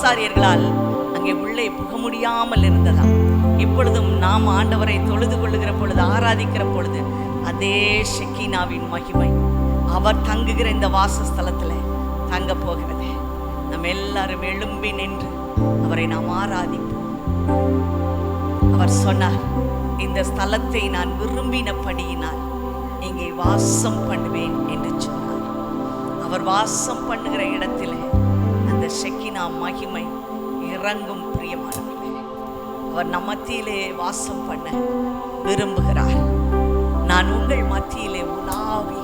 ஆசாரியர்களால் அங்கே உள்ளே புக முடியாமல் இருந்ததாம். இப்பொழுதும் நாம் ஆண்டவரை தொழுது கொள்ளுகிற பொழுது, ஆராதிக்கிற பொழுது, அதே ஷெக்கீனாவின் மகிமை அவர் தங்குகிற இந்த வாசஸ்தலத்தில் தங்க போகிறது. நம்ம எல்லாரும் எழும்பி நின்று அவரை நாம் ஆராதிப்போம். அவர் சொன்னார், இந்த ஸ்தலத்தை நான் விரும்பினபடியினால் இங்கே வாசம் பண்ணுவேன் என்று சொன்னார். அவர் வாசம் பண்ணுகிற இடத்திலே அந்த ஷெக்கீனா மகிமை இறங்கும். பிரியமானவர்களே, அவர் நம் மத்தியிலே வாசம் பண்ண விரும்புகிறார். நான் உங்கள் மத்தியிலே உலாவி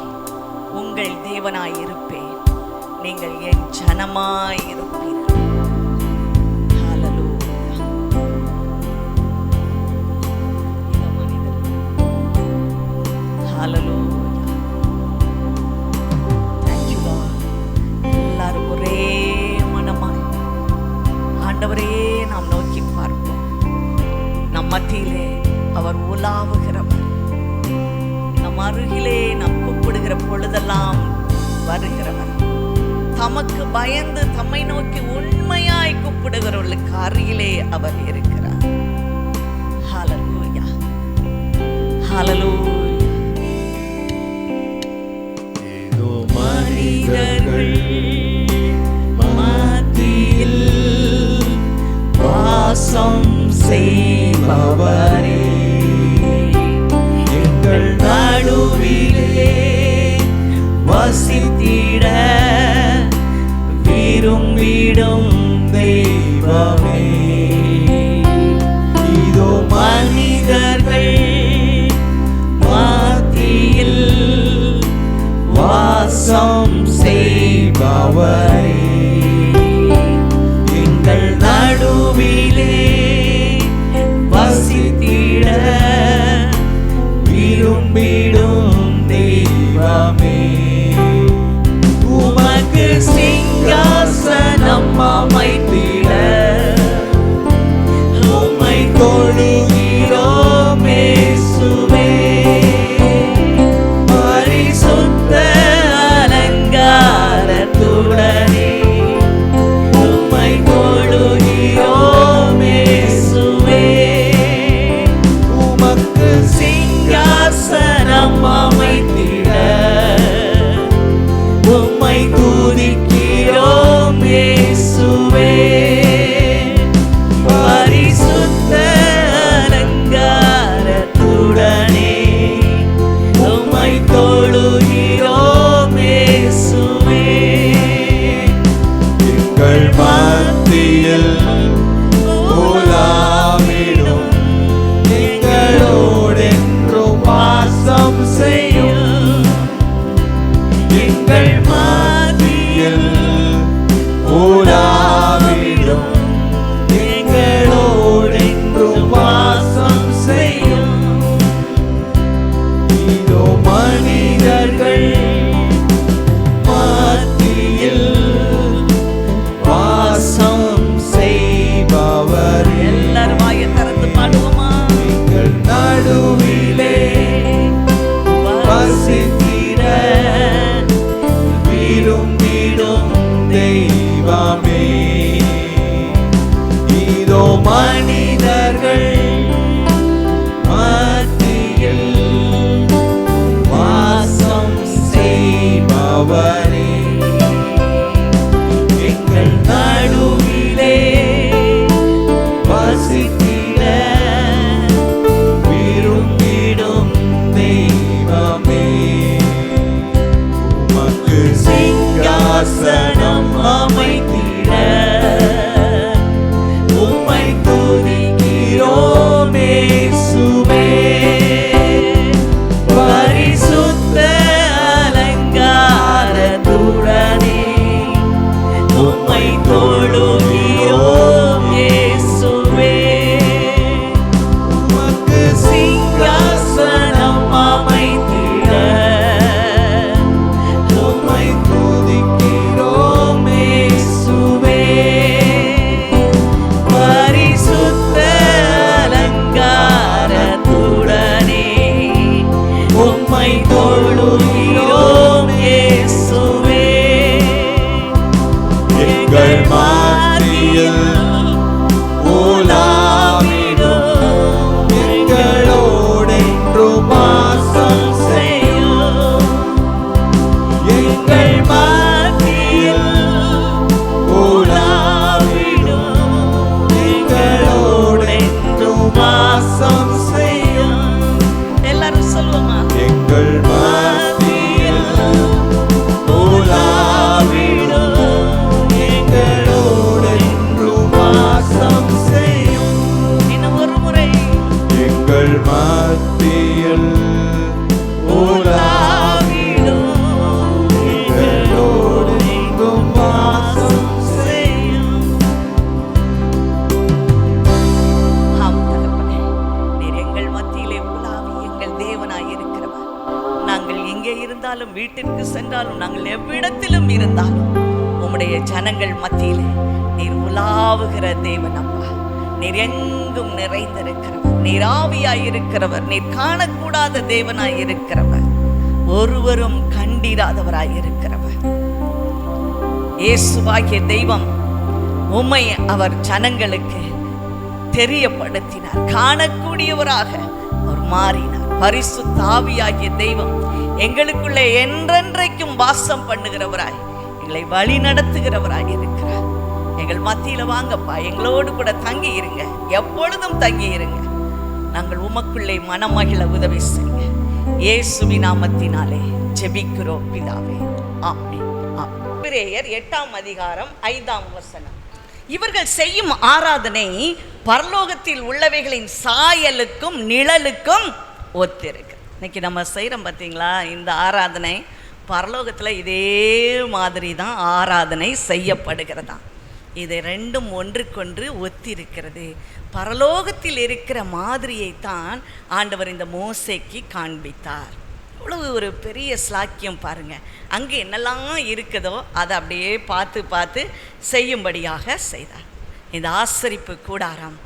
உங்கள் தேவனாய் இருப்பேன், நீங்கள் என் ஜனமாய் இருப்பீர்கள். எல்லாரும் ஒரே மனமாய் ஆண்டவரையே நாம் நோக்கி பார்ப்போம். நம் மத்தியிலே அவர் உலாவுகிறவர், நம் அருகிலே நாம் கூப்பிடுகிற பொழுதெல்லாம் வருகிறவர். தமக்கு பயந்து தம்மை நோக்கி உண்மையாய் கூப்பிடுகிறவர்களுக்கு அருகிலே அவர் இருக்கிறார். ஹல்லேலூயா, ஹல்லேலூயா. ஏதோ மனிதர்கள் மத்தியில் வாசம் செய்பவரே, எங்கள் நடுவிலே வசித்திட விரும்பிடும் தெய்வமே. இதோ மனிதர்கள் மத்தியில் வாசம் செய்பவரே, எங்கள் நடுவிலே வசித்திட விரும்பிடும் தெய்வமே. உமக்கு சிங்காசனம் அமைத்திட உம்மை தொழுகிறோம் இயேசுவே. பரிசுத்த அலங்காரத்துடனே உம்மை தொழுகிறோம் இயேசுவே. உமக்கு சிங்காசனம் அமைத்திட உம்மை துதிக்கிறோம் இயேசுவே. பரிசுத்த அலங்காரத்துடனே உம்மை தொழுகிறோம் இயேசுவே. எங்கள் மத்தியில் உலாவிடும், எங்களோடென்றும் வாசம் செய்யும். எங்கள் மத்தியில் உலாவிடும், எங்களோடென்றும் வாசம் செய்யும். இதோ மனிதர்கள் மத்தியில் வாசம் செய்பவர். எல்லாரும் வாயை திறந்து பாடுவோமா? எங்கள் நடுவிலே வசித்திட விரும்பிடும் தெய்வமே. இதோ மனிதர்கள் மத்தியில் வாசம் செய்பவரே, எங்கள் நடுவிலே வசித்திட விரும்பிடும் தெய்வமே. உமக்கு சிங்காசனம் அமைத்திட உம்மை துதிக்கிறோம் இயேசுவே. பரிசுத்த அலங்காரத்துடனே உம்மை தொழுகிறோம் இயேசுவே. உமக்கு சிங்காசனம் அமைத்திட உம்மை துதிக்கிறோம் இயேசுவே. பரிசுத்த வந்தாலும் வீட்டிற்கு சென்றாலும் நாங்கள் எவ்விடத்திலும் இருந்தாலும் உம்முடைய ஜனங்கள் மத்தியிலே நீர் உலாவுகிற தேவன் அப்பா. நீர் எங்கும் நிறைந்திருக்கிறவர், நீர் ஆவியாய் இருக்கிறவர், நீர் காணக்கூடாத தேவனாய் இருக்கிறவர், ஒருவரும் கண்டிராதவராய் இருக்கிறவர். இயேசுவாகிய தெய்வம் உம்மை அவர் ஜனங்களுக்கு தெரியப்படுத்தினார், காணக்கூடியவராக அவர் மாறினார். பரிசுத்த ஆவியாகிய தெய்வம் எங்களுக்குள்ளே என்றென்றைக்கும் வாசம் பண்ணுகிறவராய் எங்களை வழி நடத்துகிறவராய் இருக்கிறார். எங்கள் மத்தியில வாங்கப்பா, எங்களோடு கூட தங்கி இருங்க, எப்பொழுதும் தங்கி இருங்க. நாங்கள் உமக்குள்ளே மனமகிழ உதவி செய்யுங்க. இயேசுவின் நாமத்தினாலே ஜெபிக்கிறோம் பிதாவே, ஆமென். எபிரேயர் 8ஆம் அதிகாரம் 5ஆம் வசனம். இவர்கள் செய்யும் ஆராதனை பரலோகத்தில் உள்ளவைகளின் சாயலுக்கும் நிழலுக்கும் ஒத்திருக்கு. இன்னைக்கு நம்ம செய்கிறோம் பார்த்தீங்களா, இந்த ஆராதனை பரலோகத்தில் இதே மாதிரி தான் ஆராதனை செய்யப்படுகிறதா. இது ரெண்டும் ஒன்றுக்கொன்று ஒத்திருக்கிறது. பரலோகத்தில் இருக்கிற மாதிரியைத்தான் ஆண்டவர் இந்த மோசேக்கு காண்பித்தார். அவ்வளவு ஒரு பெரிய ஸ்லாக்கியம் பாருங்கள். அங்கே என்னெல்லாம் இருக்குதோ அதை அப்படியே பார்த்து பார்த்து செய்யும்படியாக செய்தார். இந்த ஆசரிப்பு கூடாரம்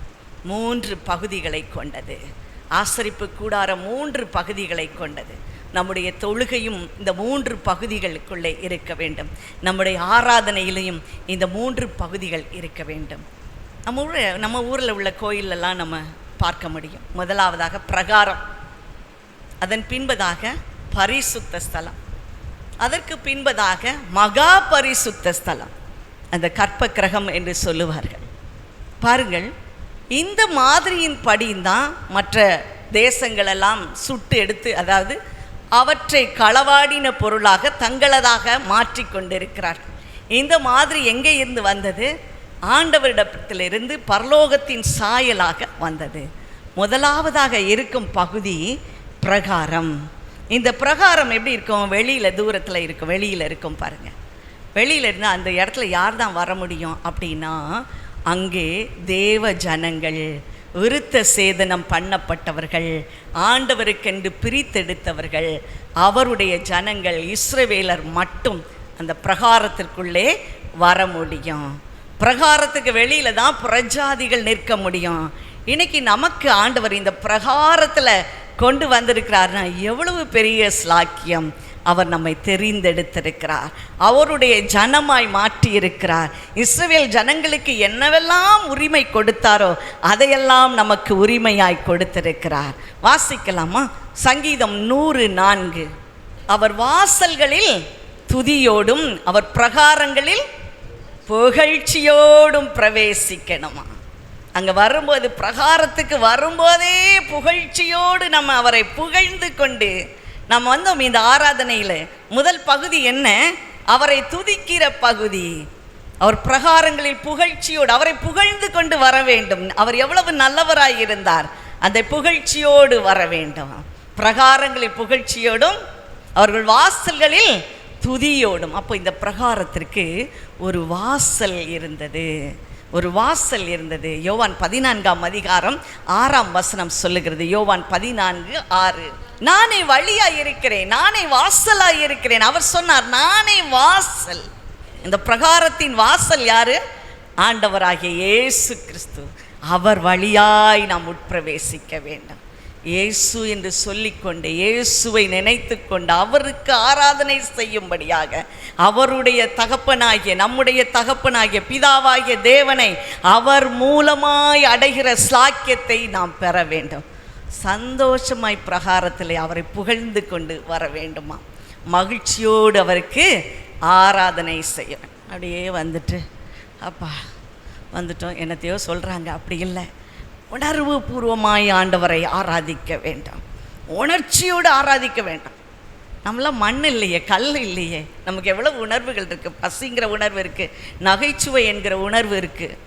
3 பகுதிகளை கொண்டது. ஆசரிப்பு கூடாரம் 3 பகுதிகளை கொண்டது. நம்முடைய தொழுகையும் இந்த 3 பகுதிகளுக்குள்ளே இருக்க வேண்டும். நம்முடைய ஆராதனையிலையும் இந்த 3 பகுதிகள் இருக்க வேண்டும். நம்ம ஊரில் உள்ள கோயிலெல்லாம் நம்ம பார்க்க முடியும். முதலாவதாக பிரகாரம், அதன் பின்பதாக பரிசுத்த ஸ்தலம், அதற்கு பின்பதாக மகா பரிசுத்த ஸ்தலம், அந்த கற்ப கிரகம் என்று சொல்லுவார்கள். பாருங்கள், இந்த மாதிரியின் படிதான் மற்ற தேசங்களெல்லாம் சுட்டு எடுத்து, அதாவது அவற்றை களவாடின பொருளாக தங்களதாக மாற்றி கொண்டிருக்கிறார்கள். இந்த மாதிரி எங்கே இருந்து வந்தது? ஆண்டவரிடத்திலிருந்து பரலோகத்தின் சாயலாக வந்தது. முதலாவதாக இருக்கும் பகுதி பிரகாரம். இந்த பிரகாரம் எப்படி இருக்கும்? வெளியில் தூரத்தில் இருக்கும், வெளியில் இருக்கும் பாருங்கள். வெளியில் இருந்தால் அந்த இடத்துல யார் தான் வர முடியும் அப்படின்னா, அங்கே தேவ ஜனங்கள், விருத்த சேதனம் பண்ணப்பட்டவர்கள், ஆண்டவருக்கென்று பிரித்தெடுத்தவர்கள், அவருடைய ஜனங்கள், இஸ்ரவேலர் மட்டும் அந்த பிரகாரத்திற்குள்ளே வர முடியும். பிரகாரத்துக்கு வெளியில் தான் புறஜாதிகள் நிற்க முடியும். இன்னைக்கு நமக்கு ஆண்டவர் இந்த பிரகாரத்தில் கொண்டு வந்திருக்கிறார்னா எவ்வளவு பெரிய ஸ்லாக்கியம். அவர் நம்மை தெரிந்தெடுத்திருக்கிறார், அவருடைய ஜனமாய் மாற்றி இருக்கிறார். இஸ்ரவேல் ஜனங்களுக்கு என்னவெல்லாம் உரிமை கொடுத்தாரோ அதையெல்லாம் நமக்கு உரிமையாய் கொடுத்திருக்கிறார். வாசிக்கலாமா? சங்கீதம் 104. அவர் வாசல்களில் துதியோடும் அவர் பிரகாரங்களில் புகழ்ச்சியோடும் பிரவேசிக்கணுமா. அங்கே வரும்போது, பிரகாரத்துக்கு வரும்போதே புகழ்ச்சியோடு நம்ம அவரை புகழ்ந்து கொண்டு நம்ம வந்தோம். இந்த ஆராதனையில் முதல் பகுதி என்ன? அவரை துதிக்கிற பகுதி. அவர் பிரகாரங்களில் புகழ்ச்சியோடு அவரை புகழ்ந்து கொண்டு வர வேண்டும். அவர் எவ்வளவு நல்லவராய் இருந்தார், அந்த புகழ்ச்சியோடு வர வேண்டும். பிரகாரங்களில் புகழ்ச்சியோடும் அவர்கள் வாசல்களில் துதியோடும். அப்போ இந்த பிரகாரத்திற்கு ஒரு வாசல் இருந்தது, ஒரு வாசல் இருந்தது. யோவான் 14ஆம் அதிகாரம் 6ஆம் வசனம் சொல்லுகிறது. யோவான் 14:6. நானே வழியாய் இருக்கிறேன், நானே வாசலாய் இருக்கிறேன். அவர் சொன்னார், நானே வாசல். இந்த பிரகாரத்தின் வாசல் யாரு? ஆண்டவராகிய இயேசு கிறிஸ்து. அவர் வழியாய் நாம் உட்பிரவேசிக்க வேண்டும். இயேசு என்று சொல்லிக்கொண்டு, இயேசுவை நினைத்து கொண்டு அவருக்கு ஆராதனை செய்யும்படியாக, அவருடைய தகப்பனாகிய, நம்முடைய தகப்பனாகிய பிதாவாகிய தேவனை அவர் மூலமாய் அடைகிற ஸ்லாக்கியத்தை நாம் பெற வேண்டும். சந்தோஷமாய் பிரகாரத்தில் அவரை புகழ்ந்து கொண்டு வர வேண்டுமா, மகிழ்ச்சியோடு அவருக்கு ஆராதனை செய்ய. அப்படியே வந்துட்டு அப்பா வந்துட்டோம் என்னத்தையோ சொல்கிறாங்க, அப்படி இல்லை. உணர்வு பூர்வமாய் ஆண்டவரை ஆராதிக்க வேண்டாம், உணர்ச்சியோடு ஆராதிக்க வேண்டாம். நம்மளாம் மண் இல்லையே, கல் இல்லையே. நமக்கு எவ்வளோ உணர்வுகள் இருக்குது. பசிங்கிற உணர்வு இருக்குது, நகைச்சுவை என்கிற உணர்வு இருக்குது,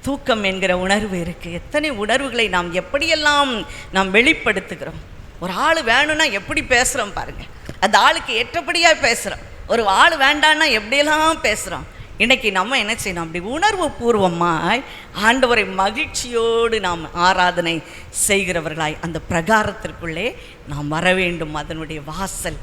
தூக்கம் என்கிற உணர்வு இருக்குது. எத்தனை உணர்வுகளை நாம் எப்படியெல்லாம் நாம் வெளிப்படுத்துகிறோம். ஒரு ஆள் வேணும்னா எப்படி பேசுகிறோம் பாருங்கள், அந்த ஆளுக்கு ஏற்றபடியாக பேசுகிறோம். ஒரு ஆள் வேண்டான்னா எப்படியெல்லாம் பேசுகிறோம். இன்றைக்கி நம்ம என்ன செய்யணும்? அப்படி உணர்வு பூர்வமாய் ஆண்டவரை மகிழ்ச்சியோடு நாம் ஆராதனை செய்கிறவர்களாய் அந்த பிரகாரத்திற்குள்ளே நாம் வர வேண்டும். அதனுடைய வாசல்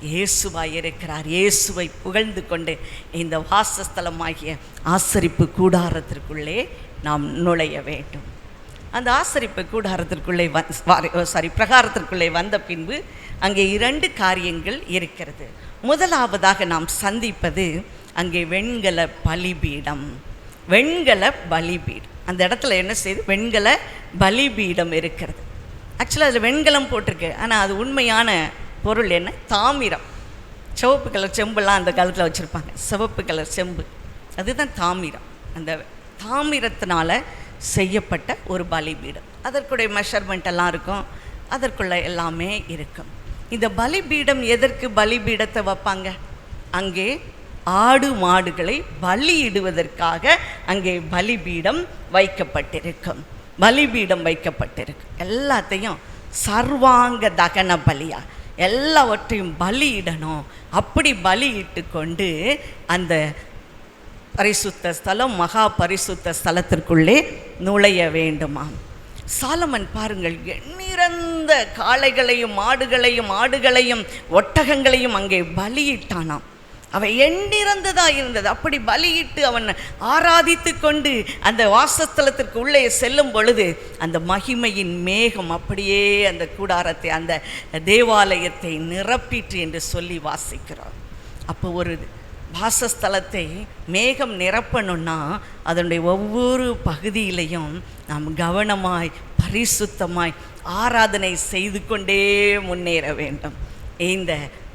இயேசுவாய் இருக்கிறார். இயேசுவை புகழ்ந்து கொண்டு இந்த வாசஸ்தலமாகிய ஆசரிப்பு கூடாரத்திற்குள்ளே நாம் நுழைய வேண்டும். அந்த ஆசரிப்பு கூடாரத்திற்குள்ளே பிரகாரத்திற்குள்ளே வந்த பின்பு அங்கே 2 காரியங்கள் இருக்கிறது. முதலாவதாக நாம் சந்திப்பது அங்கே வெண்கல பலிபீடம். வெண்கல பலிபீடம் அந்த இடத்துல என்ன செய்யுது? வெண்கல பலிபீடம் இருக்கிறது. ஆக்சுவலாக அதில் வெண்கலம் போட்டிருக்கு, ஆனால் அது உண்மையான பொருள் என்ன? தாமிரம். சிவப்பு கலர் செம்புலாம் அந்த காலத்தில் வச்சுருப்பாங்க, சிவப்பு கலர் செம்பு, அதுதான் தாமிரம். அந்த தாமிரத்தினால் செய்யப்பட்ட ஒரு பலிபீடம். அதற்குடைய மெஷர்மெண்ட் எல்லாம் இருக்கும், அதற்குள்ள எல்லாமே இருக்கும். இந்த பலிபீடம் எதற்கு பலிபீடத்தை வைப்பாங்க? அங்கே ஆடு மாடுகளை பலியிடுவதற்காக அங்கே பலிபீடம் வைக்கப்பட்டிருக்கும். பலிபீடம் வைக்கப்பட்டிருக்கு. எல்லாத்தையும் சர்வாங்க தகன பலியா எல்லாவற்றையும் பலியிடணும். அப்படி பலியிட்டு கொண்டு அந்த பரிசுத்த ஸ்தலம், மகா பரிசுத்த ஸ்தலத்திற்குள்ளே நுழைய வேண்டுமாம். சாலமன் பாருங்கள், எண்ணிறந்த காளைகளையும் ஆடுகளையும் ஒட்டகங்களையும் அங்கே பலியிட்டானாம். அவன் எண்ணிறந்ததாக இருந்தது. அப்படி பலியிட்டு அவன் ஆராதித்து கொண்டு அந்த வாசஸ்தலத்திற்கு உள்ளே செல்லும் பொழுது அந்த மகிமையின் மேகம் அப்படியே அந்த கூடாரத்தை, அந்த தேவாலயத்தை நிரப்பிற்று என்று சொல்லி வாசிக்கிறோம். அப்போ ஒரு வாசஸ்தலத்தை மேகம் நிரப்பணும்னா அதனுடைய ஒவ்வொரு பகுதியிலையும் நாம் கவனமாய் பரிசுத்தமாய் ஆராதனை செய்து கொண்டே முன்னேற வேண்டும். இந்த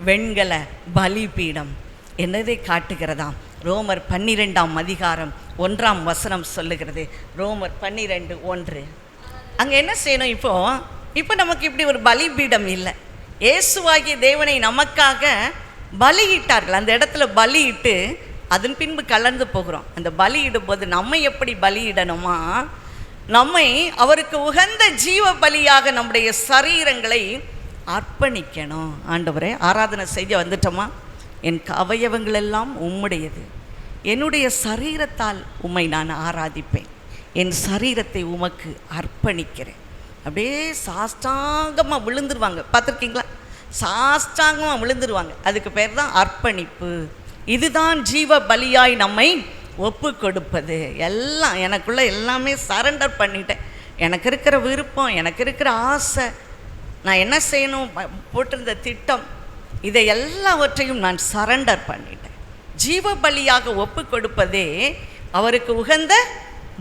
வெண்கல பலிபீடம் என்னதை காட்டுகிறதாம்? ரோமர் 12ஆம் அதிகாரம் 1ஆம் வசனம் சொல்லுகிறது. ரோமர் 12:1. அங்கே என்ன செய்யணும்? இப்போ நமக்கு இப்படி ஒரு பலிபீடம் இல்லை. இயேசுவாகிய தேவனை நமக்காக பலியிட்டார்கள். அந்த இடத்துல பலியிட்டு அதன் பின்பு கலந்து போகிறோம். அந்த பலியிடும் போது நம்மை எப்படி பலியிடணுமா? நம்மை அவருக்கு உகந்த ஜீவ பலியாக நம்முடைய சரீரங்களை அர்ப்பணிக்கணும். ஆண்டவரே, ஆராதனை செய்ய வந்துட்டோமா? என் அவயவங்கள் எல்லாம் உம்முடையது, என்னுடைய சரீரத்தால் உம்மை நான் ஆராதிப்பேன், என் சரீரத்தை உமக்கு அர்ப்பணிக்கிறேன். அப்படியே சாஷ்டாங்கமாக விழுந்துருவாங்க. பார்த்துருக்கீங்களா? சாஷ்டாங்கமாக விழுந்துருவாங்க. அதுக்கு பேர் தான் அர்ப்பணிப்பு. இதுதான் ஜீவ பலியாய் நம்மை ஒப்பு கொடுப்பது. எல்லாம் எனக்குள்ளே எல்லாமே சரண்டர் பண்ணிட்டேன். எனக்கு இருக்கிற விருப்பம், எனக்கு இருக்கிற ஆசை, நான் என்ன செய்யணும், போட்டிருந்த திட்டம், இதை எல்லாவற்றையும் நான் சரண்டர் பண்ணிட்டேன். ஜீவ பலியாக ஒப்பு கொடுப்பதே அவருக்கு உகந்த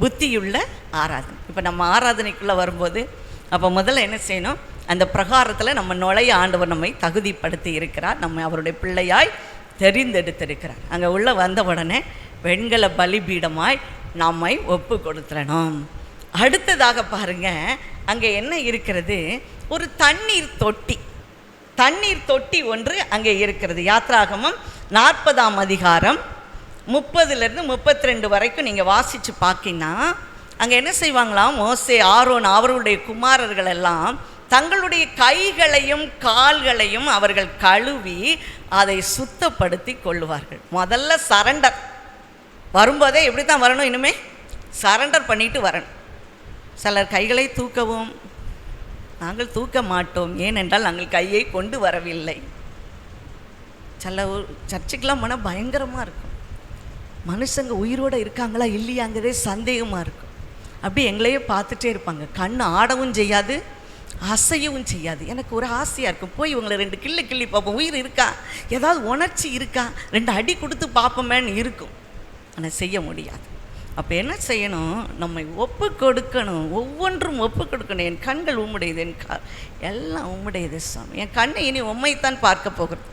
புத்தியுள்ள ஆராதனை. இப்போ நம்ம ஆராதனைக்குள்ளே வரும்போது அப்போ முதல்ல என்ன செய்யணும்? அந்த பிரகாரத்தில் நம்ம நுழைய ஆண்டவர் நம்மை தகுதிப்படுத்தி இருக்கிறார். நம்ம அவருடைய பிள்ளையாய் தெரிந்தெடுத்திருக்கிறார். அங்கே உள்ளே வந்த உடனே வெண்கல பலிபீடமாய் நம்மை ஒப்பு கொடுத்துடணும். அடுத்ததாக பாருங்க, அங்கே என்ன இருக்கிறது? ஒரு தண்ணீர் தொட்டி ஒன்று அங்கே இருக்கிறது. யாத்ராகமம் 40ஆம் அதிகாரம் 30லிருந்து 32 வரைக்கும் நீங்கள் வாசித்து பார்க்கிங்கன்னா அங்கே என்ன செய்வாங்களாம்? மோசே, ஆரோன், அவர்களுடைய குமாரர்கள் எல்லாம் தங்களுடைய கைகளையும் கால்களையும் அவர்கள் கழுவி அதை சுத்தப்படுத்தி கொள்ளுவார்கள். முதல்ல சரண்டர் வரும்போதே எப்படி தான் வரணும்? இனிமேல் சரண்டர் பண்ணிட்டு வரணும். சிலர் கைகளை தூக்கவும் நாங்கள் தூக்க மாட்டோம், ஏனென்றால் நாங்கள் கையை கொண்டு வரவில்லை. சில சர்ச்சுக்கெலாம் போனால் பயங்கரமாக இருக்கும். மனுஷங்க உயிரோடு இருக்காங்களா இல்லையாங்கிறதே சந்தேகமாக இருக்கும். அப்படி எங்களையே பார்த்துட்டே இருப்பாங்க. கண் ஆடவும் செய்யாது, அசையவும் செய்யாது. எனக்கு ஒரு ஆசையாக இருக்கும், போய் இவங்களை 2 கிள்ளி பார்ப்போம், உயிர் இருக்கா, ஏதாவது உணர்ச்சி இருக்கா, 2 அடி கொடுத்து பார்ப்போமேன்னு இருக்கும். ஆனால் செய்ய முடியாது. அப்போ என்ன செய்யணும்? நம்மை ஒப்பு கொடுக்கணும். ஒவ்வொன்றும் ஒப்பு கொடுக்கணும். என் கண்கள் உம்முடையது, என் எல்லாம் உம்முடையது சாமி. என் கண்ணை இனி உம்மைத்தான் பார்க்க போகிறது.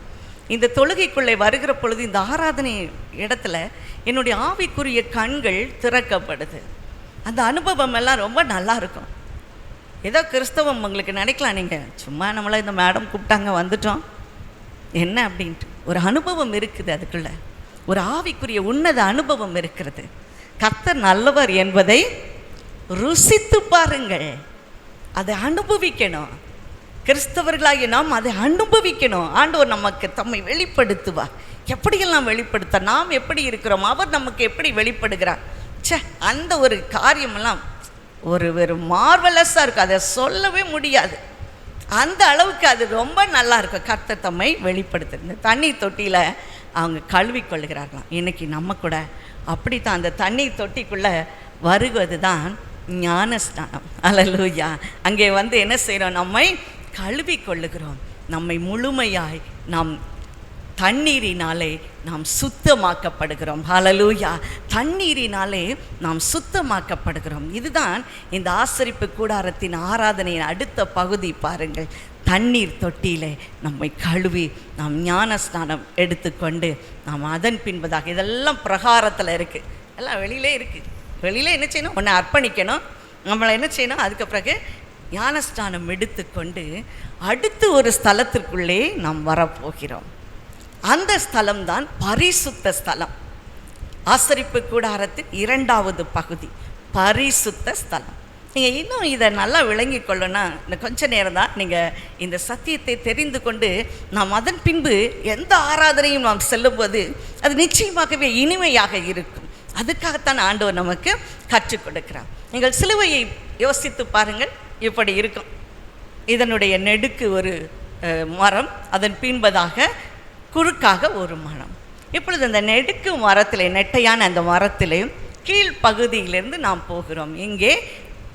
இந்த தொழுகைக்குள்ளே வருகிற பொழுது இந்த ஆராதனை இடத்துல என்னுடைய ஆவிக்குரிய கண்கள் திறக்கப்படுது. அந்த அனுபவம் எல்லாம் ரொம்ப நல்லா இருக்கும். ஏதோ கிறிஸ்தவம் உங்களுக்கு நினைக்கலாம், நீங்கள் சும்மா நம்மளை இந்த மேடம் கூப்பிட்டாங்க வந்துட்டோம் என்ன அப்படின்ட்டு. ஒரு அனுபவம் இருக்குது, அதுக்குள்ள ஒரு ஆவிக்குரிய உன்னத அனுபவம் இருக்கிறது. கர்த்தர் நல்லவர் என்பதை ருசித்து பாருங்கள். அதை அனுபவிக்கணும். கிறிஸ்தவர்களாகிய நாம் அதை அனுபவிக்கணும். ஆண்டவர் நமக்கு தம்மை வெளிப்படுத்துவார். எப்படியெல்லாம் வெளிப்படுத்த, நாம் எப்படி இருக்கிறோம், அவர் நமக்கு எப்படி வெளிப்படுகிறார். அந்த ஒரு காரியமெல்லாம் ஒரு மார்வலஸாக இருக்குது. அதை சொல்லவே முடியாது. அந்த அளவுக்கு அது ரொம்ப நல்லா இருக்கும். கர்த்தர் தம்மை வெளிப்படுத்து. இந்த தண்ணீர் தொட்டியில் அவங்க கழுவி கொள்ளுகிறார்களாம். இன்றைக்கி நம்ம கூட அப்படித்தான் அந்த தண்ணீர் தொட்டிக்குள்ளே வருவது தான் ஞானஸ்நானம். அல்லேலூயா. அங்கே என்ன செய்கிறோம்? நம்மை கழுவி கொள்ளுகிறோம். நம்மை முழுமையாய் நாம் தண்ணீரினாலே நாம் சுத்தமாக்கப்படுகிறோம். ஹல்லேலூயா. தண்ணீரினாலே நாம் சுத்தமாக்கப்படுகிறோம். இதுதான் இந்த ஆசரிப்பு கூடாரத்தின் ஆராதனையின் அடுத்த பகுதி. பாருங்கள், தண்ணீர் தொட்டியிலே நம்மை கழுவி நாம் ஞானஸ்நானம் எடுத்துக்கொண்டு நாம் அதன் பின்பதாக, இதெல்லாம் பிரகாரத்தில் இருக்குது, எல்லாம் வெளியிலே இருக்குது. வெளியில் என்ன செய்யணும்? ஒன்று அர்ப்பணிக்கணும், நம்மளை என்ன செய்யணும்? அதுக்கு பிறகு ஞானஸ்நானம் எடுத்துக்கொண்டு அடுத்து ஒரு ஸ்தலத்திற்குள்ளே நாம் வரப்போகிறோம். அந்த ஸ்தலம்தான் பரிசுத்த ஸ்தலம். ஆசரிப்பு கூடாரத்தின் இரண்டாவது பகுதி பரிசுத்த ஸ்தலம். நீங்கள் இன்னும் இதை நல்லா விளங்கி கொள்ளணும்னா இந்த கொஞ்ச நேரம் தான் நீங்கள் இந்த சத்தியத்தை தெரிந்து கொண்டு நாம் அதன் பின்பு எந்த ஆராதனையும் நாம் செல்லும்போது அது நிச்சயமாகவே இனிமையாக இருக்கும். அதுக்காகத்தான் ஆண்டவர் நமக்கு கற்றுக் கொடுக்கிறார். நீங்கள் சிலுவையை யோசித்து பாருங்கள், இப்படி இருக்கும். இதனுடைய நெடுக்கு ஒரு மரம், அதன் பின்பதாக குறுக்காக ஒரு மரம். இப்பொழுது அந்த நெடுக்கு மரத்திலே, நெட்டையான அந்த மரத்திலே கீழ்ப்பகுதியிலிருந்து நாம் போகிறோம். இங்கே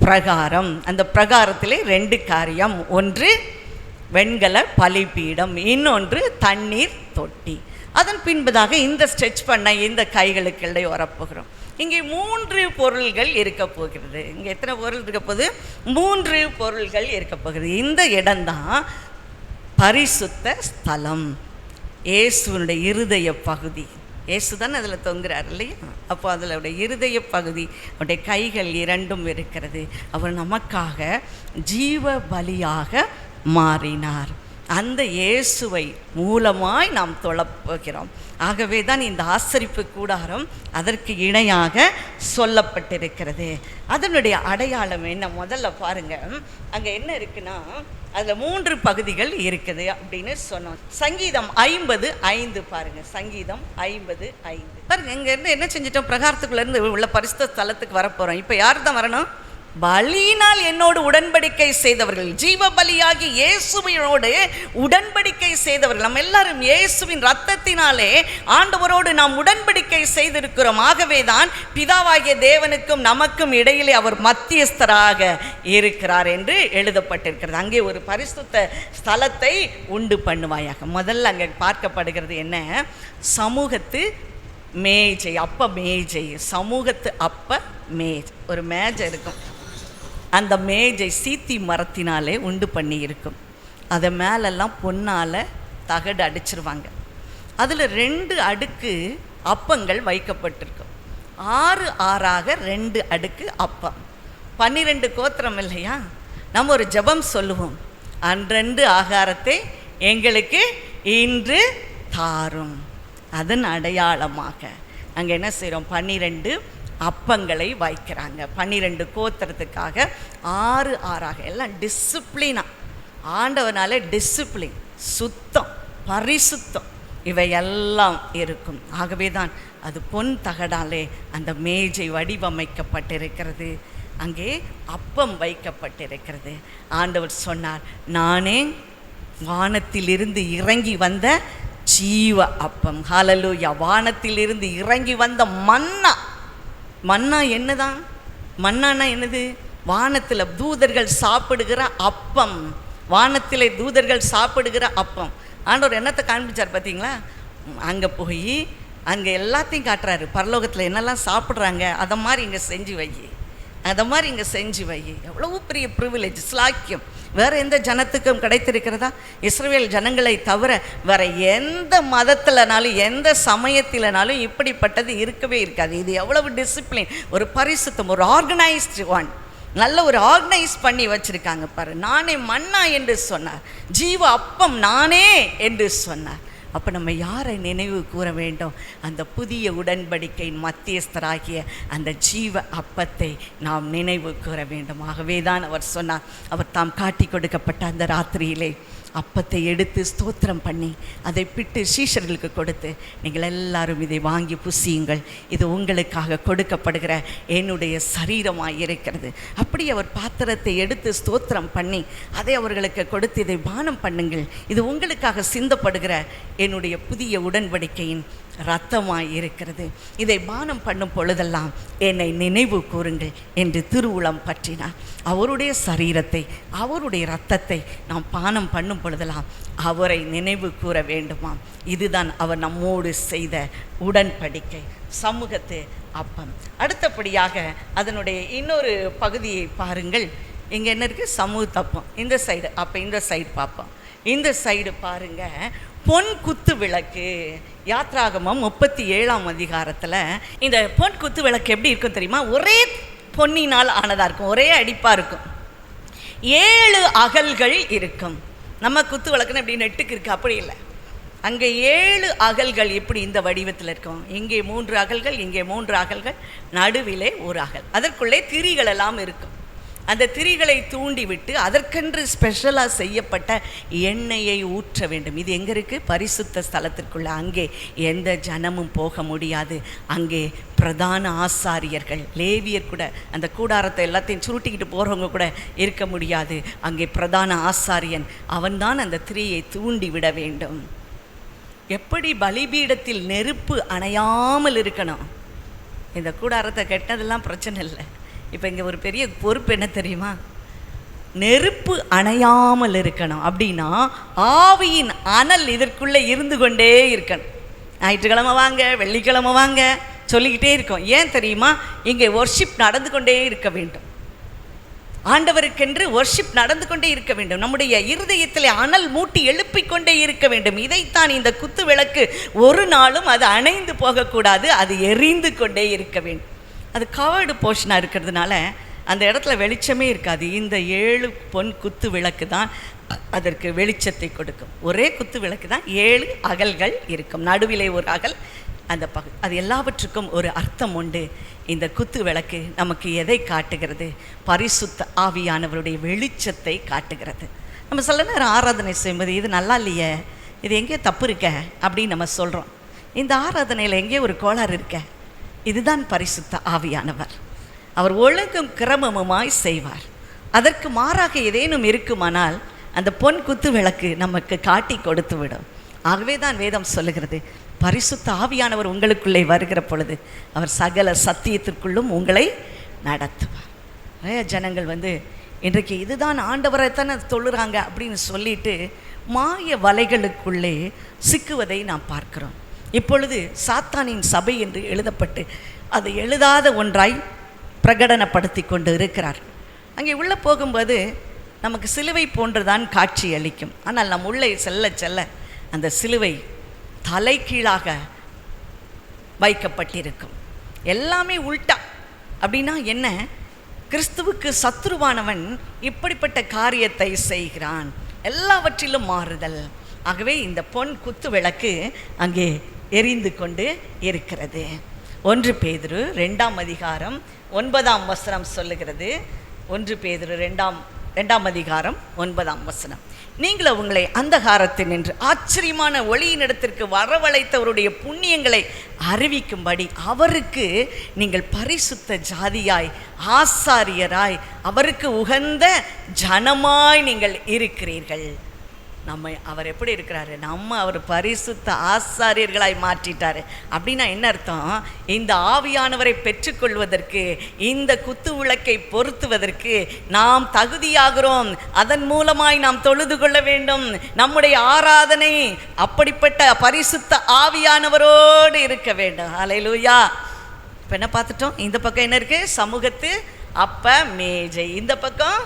பிரகாரம். அந்த பிரகாரத்திலே 2 காரியம். ஒன்று வெண்கல பலிபீடம், இன்னொன்று தண்ணீர் தொட்டி. அதன் பின்பதாக இந்த ஸ்ட்ரெச் பண்ண இந்த கைகளுக்குள்ளே வரப்போகிறோம். இங்கே 3 பொருள்கள் இருக்க போகிறது. இங்கே எத்தனை பொருள் இருக்க போகுது? 3 பொருள்கள் இருக்க போகிறது. இந்த இடம்தான் பரிசுத்த ஸ்தலம், இயேசுனுடைய இருதய பகுதி. இயேசு தான் அதில் தொங்குறார் இல்லையா? அப்போ அதில் இருதய பகுதி, அவருடைய கைகள் 2ம் இருக்கிறது. அவர் நமக்காக ஜீவ பலியாக மாறினார். அந்த இயேசுவை மூலமாய் நாம் தொழப்போகிறோம். ஆகவே தான் இந்த ஆசரிப்பு கூடாரம் அதற்கு இணையாக சொல்லப்பட்டிருக்கிறது. அதனுடைய அடையாளம் என்ன? முதல்ல பாருங்கள், அங்கே என்ன இருக்குன்னா அதில் 3 பகுதிகள் இருக்குது அப்படின்னு சொன்னோம். சங்கீதம் 50:5 பாருங்கள். சங்கீதம் 50:5 பாருங்கள். இங்கேருந்து என்ன செஞ்சிட்டோம்? பிரகாரத்துக்குள்ளேருந்து உள்ள பரிசுத்த ஸ்தலத்துக்கு வரப்போகிறோம். இப்போ யார் தான் வரணும்? பலியினால் என்னோடு உடன்படிக்கை செய்தவர்கள், ஜீவ பலியாகி இயேசுவினோடு உடன்படிக்கை செய்தவர்கள். நம்ம எல்லாரும் இயேசுவின் இரத்தத்தினாலே ஆண்டவரோடு நாம் உடன்படிக்கை செய்திருக்கிறோம். ஆகவே தான் பிதாவாகிய தேவனுக்கும் நமக்கும் இடையிலே அவர் மத்தியஸ்தராக இருக்கிறார் என்று எழுதப்பட்டிருக்கிறது. அங்கே ஒரு பரிசுத்த ஸ்தலத்தை உண்டு பண்ணுவாயாக. முதல்ல அங்கே பார்க்கப்படுகிறது என்ன? சமூகத்து மேஜை, அப்ப மேஜை. சமூகத்து அப்ப மேஜை, ஒரு மேஜை இருக்கும். அந்த மேஜை சீத்தி மரத்தினாலே உண்டு பண்ணி இருக்கும். அதை மேலெல்லாம் பொன்னால் தகடு அடிச்சிருவாங்க. அதில் 2 அடுக்கு அப்பங்கள் வைக்கப்பட்டிருக்கும். 6 ஆறாக 2 அடுக்கு அப்பம். 12 கோத்திரம் இல்லையா? நம்ம ஒரு ஜெபம் சொல்லுவோம், அன்றன்று ஆகாரத்தை எங்களுக்கு இன்று தாரும். அதன் அடையாளமாக அங்கே என்ன செய்கிறோம்? 12 அப்பங்களை வைக்கிறாங்க. 12 கோத்திரத்துக்காக 6 ஆறாக. எல்லாம் டிசிப்ளினாக, ஆண்டவனால டிசிப்ளின், சுத்தம், பரிசுத்தம் இவையெல்லாம் இருக்கும். ஆகவே தான் அது பொன் தகடாலே அந்த மேஜை வடிவமைக்கப்பட்டிருக்கிறது. அங்கே அப்பம் வைக்கப்பட்டிருக்கிறது. ஆண்டவர் சொன்னார், நானே வானத்திலிருந்து இறங்கி வந்த ஜீவ அப்பம். ஹல்லேலூயா. வானத்திலிருந்து இறங்கி வந்த மன்னா. மன்னா என்னதான்? மன்னானா என்னது? வானத்தில் தூதர்கள் சாப்பிடுகிற அப்பம். வானத்தில் தூதர்கள் சாப்பிடுகிற அப்பம். ஆண்டவர் என்னத்தை காண்பிச்சார் பார்த்தீங்களா? அங்கே போய் அங்கே எல்லாத்தையும் காட்டுறாரு. பரலோகத்தில் என்னெல்லாம் சாப்பிட்றாங்க, அதை மாதிரி இங்கே செஞ்சு வை, அதை மாதிரி இங்கே செஞ்சு வை. எவ்வளவு பெரிய ப்ரிவிலேஜ், ஸ்லாக்கியம். வேறு எந்த ஜனத்துக்கும் கிடைத்திருக்கிறதா? இஸ்ரவேல் ஜனங்களை தவிர வேறு எந்த மதத்திலனாலும் எந்த சமயத்திலனாலும் இப்படிப்பட்டது இருக்கவே இருக்காது. இது எவ்வளவு டிசிப்ளின், ஒரு பரிசுத்தம், ஒரு ஆர்கனைஸ்டு ஒன். நல்ல ஒரு ஆர்கனைஸ் பண்ணி வச்சுருக்காங்க பாரு. நானே மன்னா என்று சொன்னார், ஜீவ அப்பம் நானே என்று சொன்னார். அப்போ நம்ம யாரை நினைவு கூற வேண்டும்? அந்த புதிய உடன்படிக்கையின் மத்தியஸ்தராகிய அந்த ஜீவ அப்பத்தை நாம் நினைவு கூற வேண்டும். ஆகவே தான் அவர் சொன்னார், அவர் தாம் காட்டி கொடுக்கப்பட்ட அந்த ராத்திரியிலே அப்பத்தை எடுத்து ஸ்தோத்திரம் பண்ணி அதை பிட்டு சீஷர்களுக்கு கொடுத்து, நீங்கள் எல்லாரும் இதை வாங்கி புசியுங்கள், இது உங்களுக்காக கொடுக்கப்படுகிற என்னுடைய சரீரமாக இருக்கிறது. அப்படி அவர் பாத்திரத்தை எடுத்து ஸ்தோத்திரம் பண்ணி அதை அவர்களுக்கு கொடுத்து, இதை பானம் பண்ணுங்கள், இது உங்களுக்காக சிந்தப்படுகிற என்னுடைய புதிய உடன்படிக்கையின் இரத்தமாய் இருக்கிறது, இதை பானம் பண்ணும் பொழுதெல்லாம் என்னை நினைவு கூறுங்கள் என்று திருவுளம் பற்றினார். அவருடைய சரீரத்தை, அவருடைய இரத்தத்தை நாம் பானம் பண்ணும் பொழுதெல்லாம் அவரை நினைவு கூற வேண்டுமாம். இதுதான் அவர் நம்மோடு செய்த உடன்படிக்கை, சமூகத்து அப்பம். அடுத்தபடியாக அதனுடைய இன்னொரு பகுதியை பாருங்கள். இங்கே என்ன இருக்குது? சமூகத்து அப்பம். இந்த சைடு, அப்போ இந்த சைடு பார்ப்போம். இந்த சைடு பாருங்க, பொன் குத்து விளக்கு. யாத்ராகமம் 37ஆம் அதிகாரத்தில் இந்த பொன் குத்து விளக்கு எப்படி இருக்கும் தெரியுமா? ஒரே பொன்னினால் ஆனதாக இருக்கும், ஒரே அடிப்பாக இருக்கும், 7 அகல்கள் இருக்கும். நம்ம குத்து விளக்குன்னு எப்படி நெட்டுக்கு இருக்குது, அப்படி இல்லை. அங்கே 7 அகல்கள் எப்படி இந்த வடிவத்தில் இருக்கும். இங்கே 3 அகல்கள், இங்கே 3 அகல்கள், நடுவிலே ஒரு அகல். அதற்குள்ளே திரிகள் எல்லாம் இருக்கும். அந்த திரிகளை தூண்டிவிட்டு அதற்கென்று ஸ்பெஷலாக செய்யப்பட்ட எண்ணெயை ஊற்ற வேண்டும். இது எங்கே இருக்குது? பரிசுத்த ஸ்தலத்திற்குள்ள. அங்கே எந்த ஜனமும் போக முடியாது. அங்கே பிரதான ஆசாரியர்கள், லேவியர் கூட, அந்த கூடாரத்தை எல்லாத்தையும் சுருட்டிக்கிட்டு போகிறவங்க கூட இருக்க முடியாது. அங்கே பிரதான ஆசாரியன், அவன்தான் அந்த திரியை தூண்டி விட வேண்டும். எப்படி பலிபீடத்தில் நெருப்பு அணையாமல் இருக்கணும். இந்த கூடாரத்தை கெட்டதெல்லாம் பிரச்சனை இல்லை. இப்போ இங்கே ஒரு பெரிய பொறுப்பு என்ன தெரியுமா? நெருப்பு அணையாமல் இருக்கணும். அப்படின்னா ஆவியின் அனல் இதற்குள்ளே இருந்து கொண்டே இருக்கணும். ஞாயிற்றுக்கிழமை வாங்க, வெள்ளிக்கிழமை வாங்க சொல்லிக்கிட்டே இருக்கோம். ஏன் தெரியுமா? இங்கே ஒர்ஷிப் நடந்து கொண்டே இருக்க வேண்டும். ஆண்டவருக்கென்று ஒர்ஷிப் நடந்து கொண்டே இருக்க வேண்டும். நம்முடைய இருதயத்தில் அனல் மூட்டி எழுப்பிக்கொண்டே இருக்க வேண்டும். இதைத்தான் இந்த குத்து விளக்கு ஒரு நாளும் அது அணைந்து போகக்கூடாது, அது எரிந்து கொண்டே இருக்க வேண்டும். அது கவர்டு போர்ஷனாக இருக்கிறதுனால அந்த இடத்துல வெளிச்சமே இருக்காது. இந்த 7 பொன் குத்து விளக்கு தான் அதற்கு வெளிச்சத்தை கொடுக்கும். ஒரே குத்து விளக்கு தான், 7 அகல்கள் இருக்கும், நடுவிலே ஒரு அகல். அந்த அது எல்லாவற்றுக்கும் ஒரு அர்த்தம் உண்டு. இந்த குத்து விளக்கு நமக்கு எதை காட்டுகிறது? பரிசுத்த ஆவியானவருடைய வெளிச்சத்தை காட்டுகிறது. நம்ம சில நேரம் ஆராதனை செய்யும்போது, இது நல்லா இல்லையே, இது எங்கேயோ தப்பு இருக்க அப்படின்னு நம்ம சொல்கிறோம். இந்த ஆராதனையில் எங்கேயோ ஒரு கோளாறு இருக்க. இதுதான் பரிசுத்த ஆவியானவர். அவர் ஒழுங்கும் கிரமமுமாய் செய்வார். அதற்கு மாறாக ஏதேனும் இருக்குமானால் அந்த பொன் குத்து விளக்கு நமக்கு காட்டி கொடுத்து விடும். ஆகவே தான் வேதம் சொல்லுகிறது, பரிசுத்த ஆவியானவர் உங்களுக்குள்ளே வருகிற பொழுது அவர் சகல சத்தியத்திற்குள்ளும் உங்களை நடத்துவார். நிறைய ஜனங்கள் இன்றைக்கு இதுதான் ஆண்டவரை தானே தொழுறாங்க அப்படின்னு சொல்லிட்டு மாய வலைகளுக்குள்ளே சிக்குவதை நாம் பார்க்கிறோம். இப்பொழுது சாத்தானின் சபை என்று எழுதப்பட்டு அதை எழுதாத ஒன்றாய் பிரகடனப்படுத்தி கொண்டு இருக்கிறார். அங்கே உள்ளே போகும்போது நமக்கு சிலுவை போன்றுதான் காட்சி அளிக்கும். ஆனால் நம் உள்ளே செல்ல செல்ல அந்த சிலுவை தலைகீழாக வைக்கப்பட்டிருக்கும். எல்லாமே உல்டா. அப்படின்னா என்ன? கிறிஸ்துவுக்கு சத்துருவானவன் இப்படிப்பட்ட காரியத்தை செய்கிறான். எல்லாவற்றிலும் மாறுதல். ஆகவே இந்த பொன் குத்து விளக்கு அங்கே எரிந்து கொண்டு இருக்கிறது. 1 பேதுரு 2ஆம் அதிகாரம் 9ஆம் வசனம் சொல்லுகிறது. 1 பேதுரு 2ஆம் அதிகாரம் 9ஆம் வசனம், நீங்கள் உங்களை அந்தகாரத்தில் நின்று ஆச்சரியமான ஒளியினிடத்திற்கு வரவழைத்தவருடைய புண்ணியங்களை அறிவிக்கும்படி அவருக்கு நீங்கள் பரிசுத்த ஜாதியாய், ஆசாரியராய், அவருக்கு உகந்த ஜனமாய் நீங்கள் இருக்கிறீர்கள். அவர் எப்படி இருக்கிறாரு? அவர் பரிசுத்த ஆசாரியர்களாய் மாற்றிட்டாரு. அப்படின்னா என்ன அர்த்தம்? இந்த ஆவியானவரை பெற்றுக்கொள்வதற்கு, இந்த குத்து விளக்கை பொருத்துவதற்கு நாம் தகுதியாகிறோம். அதன் மூலமாய் நாம் தொழுது கொள்ள வேண்டும். நம்முடைய ஆராதனை அப்படிப்பட்ட பரிசுத்த ஆவியானவரோடு இருக்க வேண்டும். ஹல்லேலூயா. இப்போ என்ன பார்த்துட்டோம்? இந்த பக்கம் என்ன இருக்கு? சமூகத்து அப்ப மேஜை, இந்த பக்கம்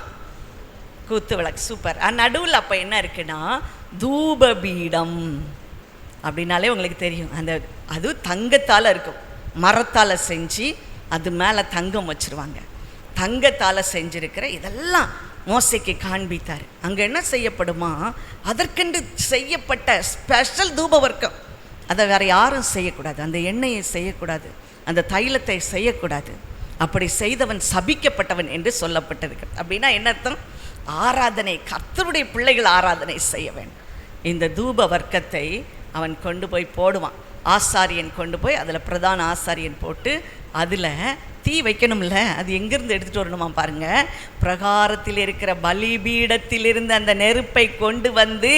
குத்து விளக்கு. சூப்பர். நடுவில் அப்போ என்ன இருக்குன்னா தூபபீடம். அப்படின்னாலே உங்களுக்கு தெரியும், அது தங்கத்தால் இருக்கும், மரத்தால் செஞ்சு அது மேலே தங்கம் வச்சுருவாங்க. தங்கத்தால் செஞ்சுருக்கிற இதெல்லாம் மோசேக்கு காண்பித்தார். அங்கே என்ன செய்யப்படுமா, அதற்கென்று செய்யப்பட்ட ஸ்பெஷல் தூபவர்க்கம். அதை வேறு யாரும் செய்யக்கூடாது, அந்த எண்ணெயை செய்யக்கூடாது, அந்த தைலத்தை செய்யக்கூடாது. அப்படி செய்தவன் சபிக்கப்பட்டவன் என்று சொல்லப்பட்டிருக்கிறது. அப்படின்னா என்ன அர்த்தம்? ஆராதனை, கர்த்தருடைய பிள்ளைகள் ஆராதனை செய்ய வேண்டும். இந்த தூப வர்க்கத்தை அவன் கொண்டு போய் போடுவான். ஆசாரியன் கொண்டு போய் அதில் பிரதான ஆசாரியன் போட்டு அதில் தீ வைக்கணும்ல, அது எங்கேருந்து எடுத்துகிட்டு வரணுமா பாருங்கள். பிரகாரத்தில் இருக்கிற பலிபீடத்திலிருந்து அந்த நெருப்பை கொண்டு வந்து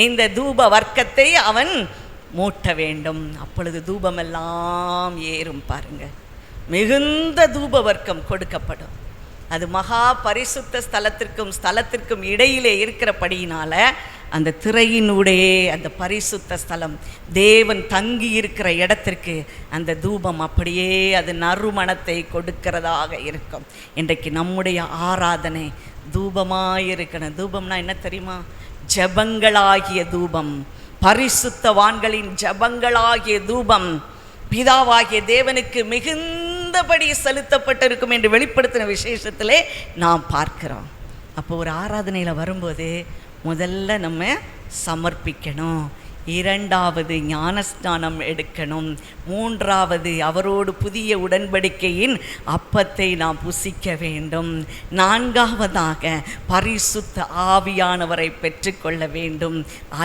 இந்த தூப வர்க்கத்தை அவன் மூட்ட வேண்டும். அப்பொழுது தூபமெல்லாம் ஏறும் பாருங்கள். மிகுந்த தூப வர்க்கம் கொடுக்கப்படும். அது மகா பரிசுத்த ஸ்தலத்திற்கும் இடையிலே இருக்கிறபடியினால அந்த திரையினுடைய அந்த பரிசுத்த ஸ்தலம், தேவன் தங்கி இருக்கிற இடத்திற்கு அந்த தூபம் அப்படியே அது நறுமணத்தை கொடுக்கிறதாக இருக்கும். இன்றைக்கு நம்முடைய ஆராதனை தூபமாயிருக்கணும். தூபம்னா என்ன தெரியுமா? ஜெபங்களாகிய தூபம், பரிசுத்தவான்களின் ஜெபங்களாகிய தூபம் பிதாவாகிய தேவனுக்கு மிகுந்தபடி செலுத்தப்பட்டிருக்கும் என்று வெளிப்படுத்தின விசேஷத்திலே நாம் பார்க்கிறோம். அப்போ ஒரு ஆராதனையில் வரும்போது முதல்ல நம்ம சமர்ப்பிக்கணும், இரண்டாவது ஞானஸ்நானம் எடுக்கணும், மூன்றாவது அவரோடு புதிய உடன்படிக்கையின் அப்பத்தை நாம் புசிக்க வேண்டும், நான்காவதாக பரிசுத்த ஆவியானவரை பெற்றுக்கொள்ள வேண்டும்,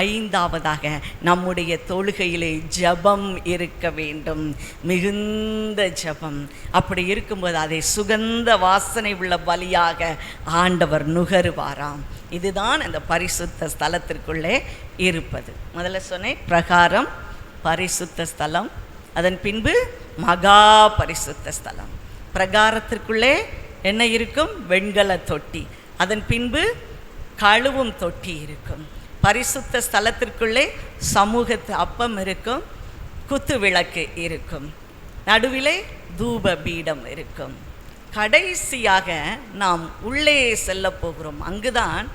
ஐந்தாவதாக நம்முடைய தொழுகையிலே ஜெபம் இருக்க வேண்டும், மிகுந்த ஜெபம். அப்படி இருக்கும்போது அதை சுகந்த வாசனை உள்ள பலியாக ஆண்டவர் நுகருவாராம். இதுதான் அந்த பரிசுத்த ஸ்தலத்திற்குள்ளே இருப்பது. முதல்ல சொன்னேன் பிரகாரம், பரிசுத்த ஸ்தலம், அதன் பின்பு மகா பரிசுத்த ஸ்தலம். பிரகாரத்திற்குள்ளே என்ன இருக்கும்? வெண்கல தொட்டி, அதன் பின்பு கழுவும் தொட்டி இருக்கும். பரிசுத்த ஸ்தலத்திற்குள்ளே சமூகத்து அப்பம் இருக்கும், குத்து விளக்கு இருக்கும், நடுவிலே தூப பீடம் இருக்கும். கடைசியாக நாம் உள்ளே செல்ல போகிறோம். அங்குதான்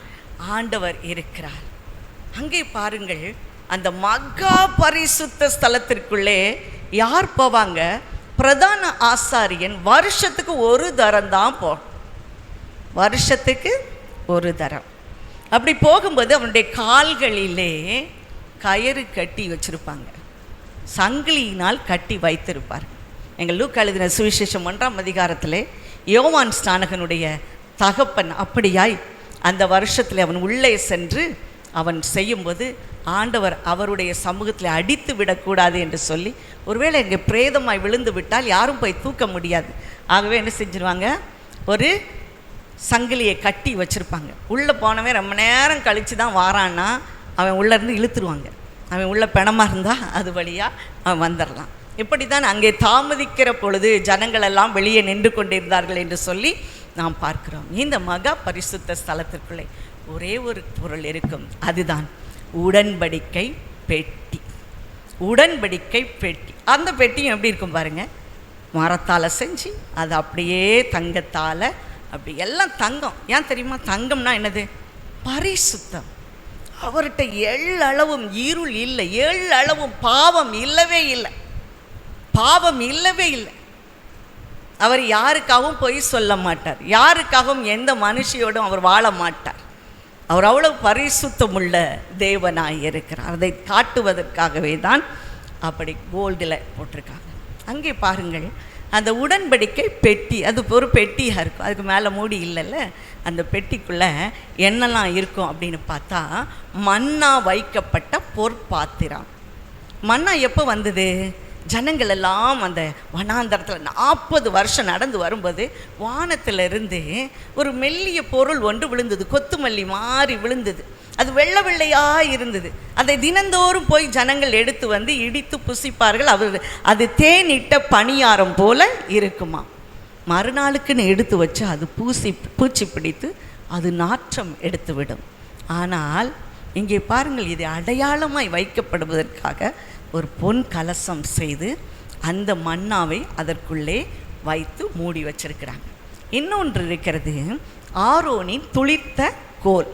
ஆண்டவர் இருக்கிறார். அங்கே பாருங்கள், அந்த மகா பரிசுத்த ஸ்தலத்திற்குள்ளே யார் போவாங்க? பிரதான ஆசாரியன் வருஷத்துக்கு ஒரு தரம் தான் வருஷத்துக்கு ஒரு தரம். அப்படி போகும்போது அவனுடைய கால்களிலே கயிறு கட்டி வச்சிருப்பாங்க, சங்கிலியினால் கட்டி வைத்திருப்பார். எங்கள் லூக்கா எழுதின சுவிசேஷம் 1ஆம் அதிகாரத்திலே யோவான் ஸ்நானகனுடைய தகப்பன் அப்படியாய் அந்த வருஷத்தில் அவன் உள்ளே சென்று அவன் செய்யும்போது ஆண்டவர் அவருடைய சமூகத்தில் அடித்து விடக்கூடாது என்று சொல்லி, ஒருவேளை இங்கே பிரேதமாய் விழுந்து விட்டால் யாரும் போய் தூக்க முடியாது. ஆகவே என்ன செஞ்சிருவாங்க? ஒரு சங்கிலியை கட்டி வச்சுருப்பாங்க. உள்ளே போனவன் ரொம்ப நேரம் கழித்து தான் வாரான்னா அவன் உள்ளேருந்து இழுத்துருவாங்க. அவன் உள்ள பிணமாக இருந்தால் அது வழியாக அவன் வந்துடலாம். இப்படி தான் அங்கே தாமதிக்கிற பொழுது ஜனங்கள் எல்லாம் வெளியே நின்று கொண்டிருந்தார்கள் என்று சொல்லி நாம் பார்க்கிறோம். இந்த மகா பரிசுத்த ஸ்தலத்திற்குள்ளே ஒரே ஒரு பொருள் இருக்கும், அதுதான் உடன்படிக்கை பெட்டி. உடன்படிக்கை பெட்டி. அந்த பெட்டியும் எப்படி இருக்கும் பாருங்கள், மரத்தால் செஞ்சு அது அப்படியே தங்கத்தால் அப்படி எல்லாம் தங்கம். ஏன் தெரியுமா? தங்கம்னா என்னது? பரிசுத்தம். அவர்கிட்ட எள்ளளவும் இருள் இல்லை, எள்ளளவும் பாவம் இல்லவே இல்லை, பாவம் இல்லவே இல்லை. அவர் யாருக்காகவும் பொய் சொல்ல மாட்டார், யாருக்காகவும் எந்த மனுஷியோடும் அவர் வாழ மாட்டார். அவர் அவ்வளவு பரிசுத்தமுள்ள தேவனாய் இருக்கிறார். அதை காட்டுவதற்காகவே தான் அப்படி கோல்டில் போட்டிருக்காங்க. அங்கே பாருங்கள், அந்த உடன்படிக்கை பெட்டி, அது ஒரு பெட்டியாக இருக்கும், அதுக்கு மேலே மூடி இல்லைல்ல. அந்த பெட்டிக்குள்ளே என்னெல்லாம் இருக்கும் அப்படின்னு பார்த்தா, மன்னா வைக்கப்பட்ட பொற்பாத்திரம். மன்னா எப்போ வந்தது? ஜனங்கள் எல்லாம் அந்த வனாந்தரத்தில் 40 வருஷம் நடந்து வரும்போது வானத்திலிருந்து ஒரு மெல்லிய பொருள் ஒன்று விழுந்தது, கொத்துமல்லி மாறி விழுந்தது. அது வெள்ளை வெள்ளையாக இருந்தது. அதை தினந்தோறும் போய் ஜனங்கள் எடுத்து வந்து இடித்து புசிப்பார்கள். அது தேனிட்ட பணியாரம் போல இருக்குமா. மறுநாளுக்குன்னு எடுத்து வச்சு அது பூச்சி பிடித்து அது நாற்றம் எடுத்துவிடும். ஆனால் இங்கே பாருங்கள், இது அடையாளமாய் வைக்கப்படுவதற்காக ஒரு பொன் கலசம் செய்து அந்த மன்னாவை அதற்குள்ளே வைத்து மூடி வச்சிருக்கிறாங்க. இன்னொன்று இருக்கிறது, ஆரோனின் துளிர்த்த கோல்.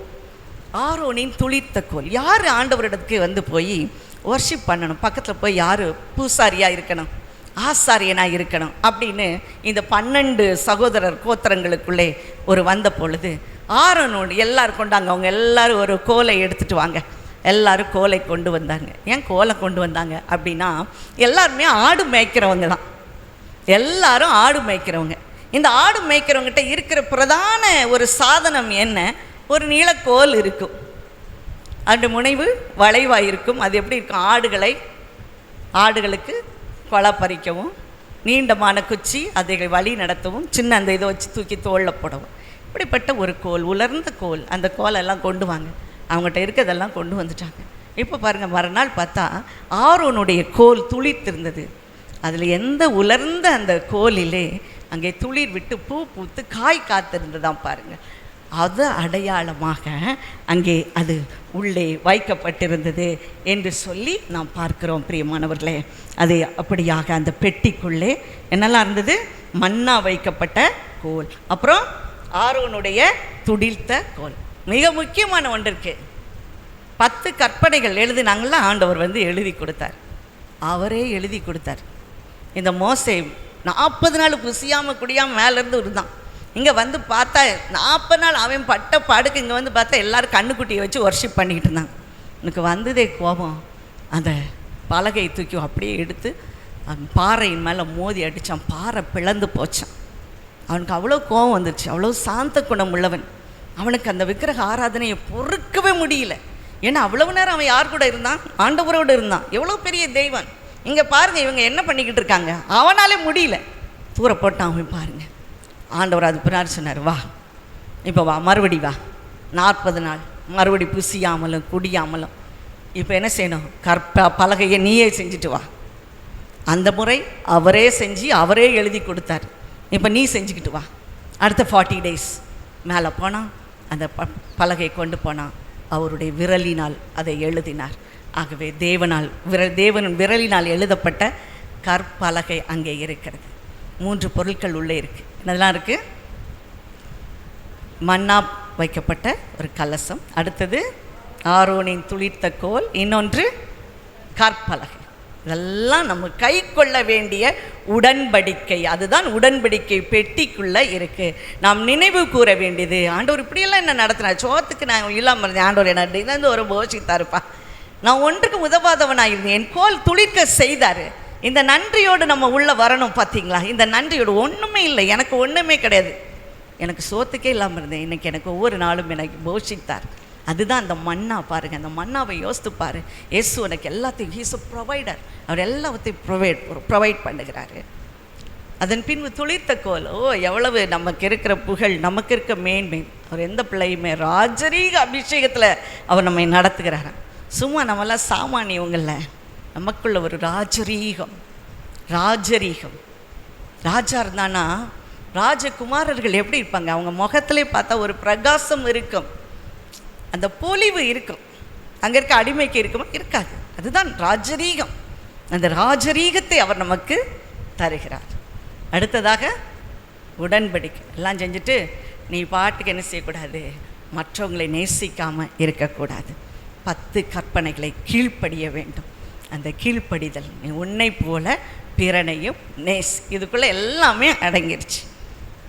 ஆரோனின் துளிர்த்த கோல். யார் ஆண்டவரிடத்துக்கு வந்து போய் வர்ஷிப் பண்ணணும், பக்கத்தில் போய் யார் பூசாரியாக இருக்கணும், ஆசாரியனாக இருக்கணும் அப்படின்னு இந்த 12 சகோதரர் கோத்திரங்களுக்குள்ளே ஒரு வந்த பொழுது ஆரோனோடு எல்லாரும் கொண்டாங்க, அவங்க எல்லாரும் ஒரு கோலை எடுத்துகிட்டு வாங்க. எல்லாரும் கோலை கொண்டு வந்தாங்க. ஏன் கோலை கொண்டு வந்தாங்க அப்படின்னா, எல்லாருமே ஆடு மேய்க்கிறவங்க தான், எல்லாரும் ஆடு மேய்க்கிறவங்க. இந்த ஆடு மேய்க்கிறவங்ககிட்ட இருக்கிற பிரதான ஒரு சாதனம் என்ன? ஒரு நீலக்கோல் இருக்கும், அந்த முனைவு வளைவாக இருக்கும். அது எப்படி இருக்கும்? ஆடுகளுக்கு கொலை பறிக்கவும், நீண்டமான குச்சி அதை வழி நடத்தவும், சின்ன அந்த இதை வச்சு தூக்கி தோளில் போடவும், இப்படிப்பட்ட ஒரு கோல், உலர்ந்த கோல். அந்த கோலெல்லாம் கொண்டு வாங்க. அவங்ககிட்ட இருக்கிறதெல்லாம் கொண்டு வந்துட்டாங்க. இப்போ பாருங்கள், மறுநாள் பார்த்தா ஆரோனுடைய கோல் துளிர்த்திருந்தது. அதில் எந்த உலர்ந்த அந்த கோலிலே அங்கே துளிர் விட்டு பூ பூத்து காய் காத்திருந்ததான் பாருங்கள். அது அடையாளமாக அங்கே அது உள்ளே வைக்கப்பட்டிருந்தது என்று சொல்லி நாம் பார்க்கிறோம். பிரியமானவர்களே, அது அப்படியாக அந்த பெட்டிக்குள்ளே என்னெல்லாம் இருந்தது? மன்னா வைக்கப்பட்ட கோல், அப்புறம் ஆரோனுடைய துடித்த கோல். மிக முக்கியமான ஒன்று இருக்கு. 10 கற்பனைகள் எழுதினாங்கள, ஆண்டவர் எழுதி கொடுத்தார். அவரே எழுதி கொடுத்தார். இந்த மோசே 40 நாள் புசியாமல் குடியாமல் மேலேருந்து இருந்தான். இங்கே பார்த்தா 40 நாள் அவன் பட்ட பாடுக்கு இங்கே பார்த்தா எல்லோரும் கண்ணுக்குட்டியை வச்சு ஒர்ஷிப் பண்ணிக்கிட்டு இருந்தாங்க. எனக்கு வந்ததே கோபம். அந்த பலகையை தூக்கி அப்படியே எடுத்து பாறையின் மேலே மோதி அடித்தான். பாறை பிளந்து போச்சான். அவனுக்கு அவ்வளோ கோபம் வந்துடுச்சு. அவ்வளோ சாந்த குணம் உள்ளவன். அவனுக்கு அந்த விக்கிரக ஆராதனையை பொறுக்கவே முடியல. ஏன்னா அவ்வளவு நேரம் அவன் யார் கூட இருந்தான்? ஆண்டவரோடு இருந்தான். எவ்வளோ பெரிய தெய்வன். இங்கே பாருங்கள், இவங்க என்ன பண்ணிக்கிட்டு இருக்காங்க? அவனாலே முடியல, தூர போட்டான். அவன் பாருங்கள், ஆண்டவர் அது பின்னாடி சொன்னார், வா இப்போ வா, மறுபடி வா, 40 நாள் மறுபடி புசியாமலும் குடியாமலும். இப்போ என்ன செய்யணும்? பலகையை நீயே செஞ்சுட்டு வா. அந்த முறை அவரே செஞ்சு அவரே எழுதி கொடுத்தார். இப்போ நீ செஞ்சுக்கிட்டு வா. அடுத்த 40 டேஸ் மேலே போனால் அந்த பலகை கொண்டு போனால் அவருடைய விரலினால் அதை எழுதினார். ஆகவே தேவன் விரலினால் எழுதப்பட்ட கற்பலகை அங்கே இருக்கிறது. 3 பொருட்கள் உள்ளே இருக்குது. என்னதெல்லாம் இருக்குது? மன்னா வைக்கப்பட்ட ஒரு கலசம், அடுத்தது ஆரோனின் துளிர்த்த கோல், இன்னொன்று கற்பலகை. இதெல்லாம் நம்ம கை கொள்ள வேண்டிய உடன்படிக்கை. அதுதான் உடன்படிக்கை பெட்டிக்குள்ளே இருக்குது. நாம் நினைவு கூற வேண்டியது, ஆண்டவர் இப்படியெல்லாம் என்ன நடத்தினார், சோத்துக்கு நான் இல்லாமல் இருந்தேன், ஆண்டவர் என்ன தினந்து ஒரு போஷித்தாருப்பா, நான் ஒன்றுக்கு உதவாதவனாக இருந்தேன், என் கோல் துளிர்க்க செய்தார். இந்த நன்றியோடு நம்ம உள்ளே வரணும். பார்த்தீங்களா? இந்த நன்றியோடு ஒன்றுமே இல்லை, எனக்கு ஒன்றுமே கிடையாது, எனக்கு சோத்துக்கே இல்லாமல் இருந்தேன், இன்றைக்கி எனக்கு ஒவ்வொரு நாளும் எனக்கு போஷித்தார். அதுதான் அந்த மன்னா. பாருங்கள், அந்த மன்னாவை யோசித்து பாரு. இயேசு எனக்கு எல்லாத்தையும், ஹீஸ் அ ப்ரொவைடர், அவர் எல்லாத்தையும் ப்ரொவைட் பண்ணுகிறாரு. அதன் பின்பு துளிர்த்த கோல். எவ்வளவு நமக்கு இருக்கிற புகழ், நமக்கு இருக்க மேன்மை. அவர் எந்த பிள்ளையுமே ராஜரீக அபிஷேகத்தில் அவர் நம்மை நடத்துகிறார். சும்மா நம்மளாம் சாமானியவங்கள, நமக்குள்ள ஒரு ராஜரீகம். ராஜா இருந்தானா ராஜகுமாரர்கள் எப்படி இருப்பாங்க? அவங்க முகத்திலே பார்த்தா ஒரு பிரகாசம் இருக்கும், அந்த பொலிவு இருக்கும். அங்கே இருக்க அடிமைக்கு இருக்குமா? இருக்காது. அதுதான் ராஜரீகம். அந்த ராஜரீகத்தை அவர் நமக்கு தருகிறார். அடுத்ததாக உடன்படிக்கை. எல்லாம் செஞ்சுட்டு நீ பாட்டுக்கு என்ன செய்யக்கூடாது? மற்றவங்களை நேசிக்காமல் இருக்கக்கூடாது. 10 கற்பனைகளை கீழ்ப்படிய வேண்டும். அந்த கீழ்ப்படிதல், நீ உன்னை போல பிறனையும் நேஸ், இதுக்குள்ளே எல்லாமே அடங்கிருச்சு.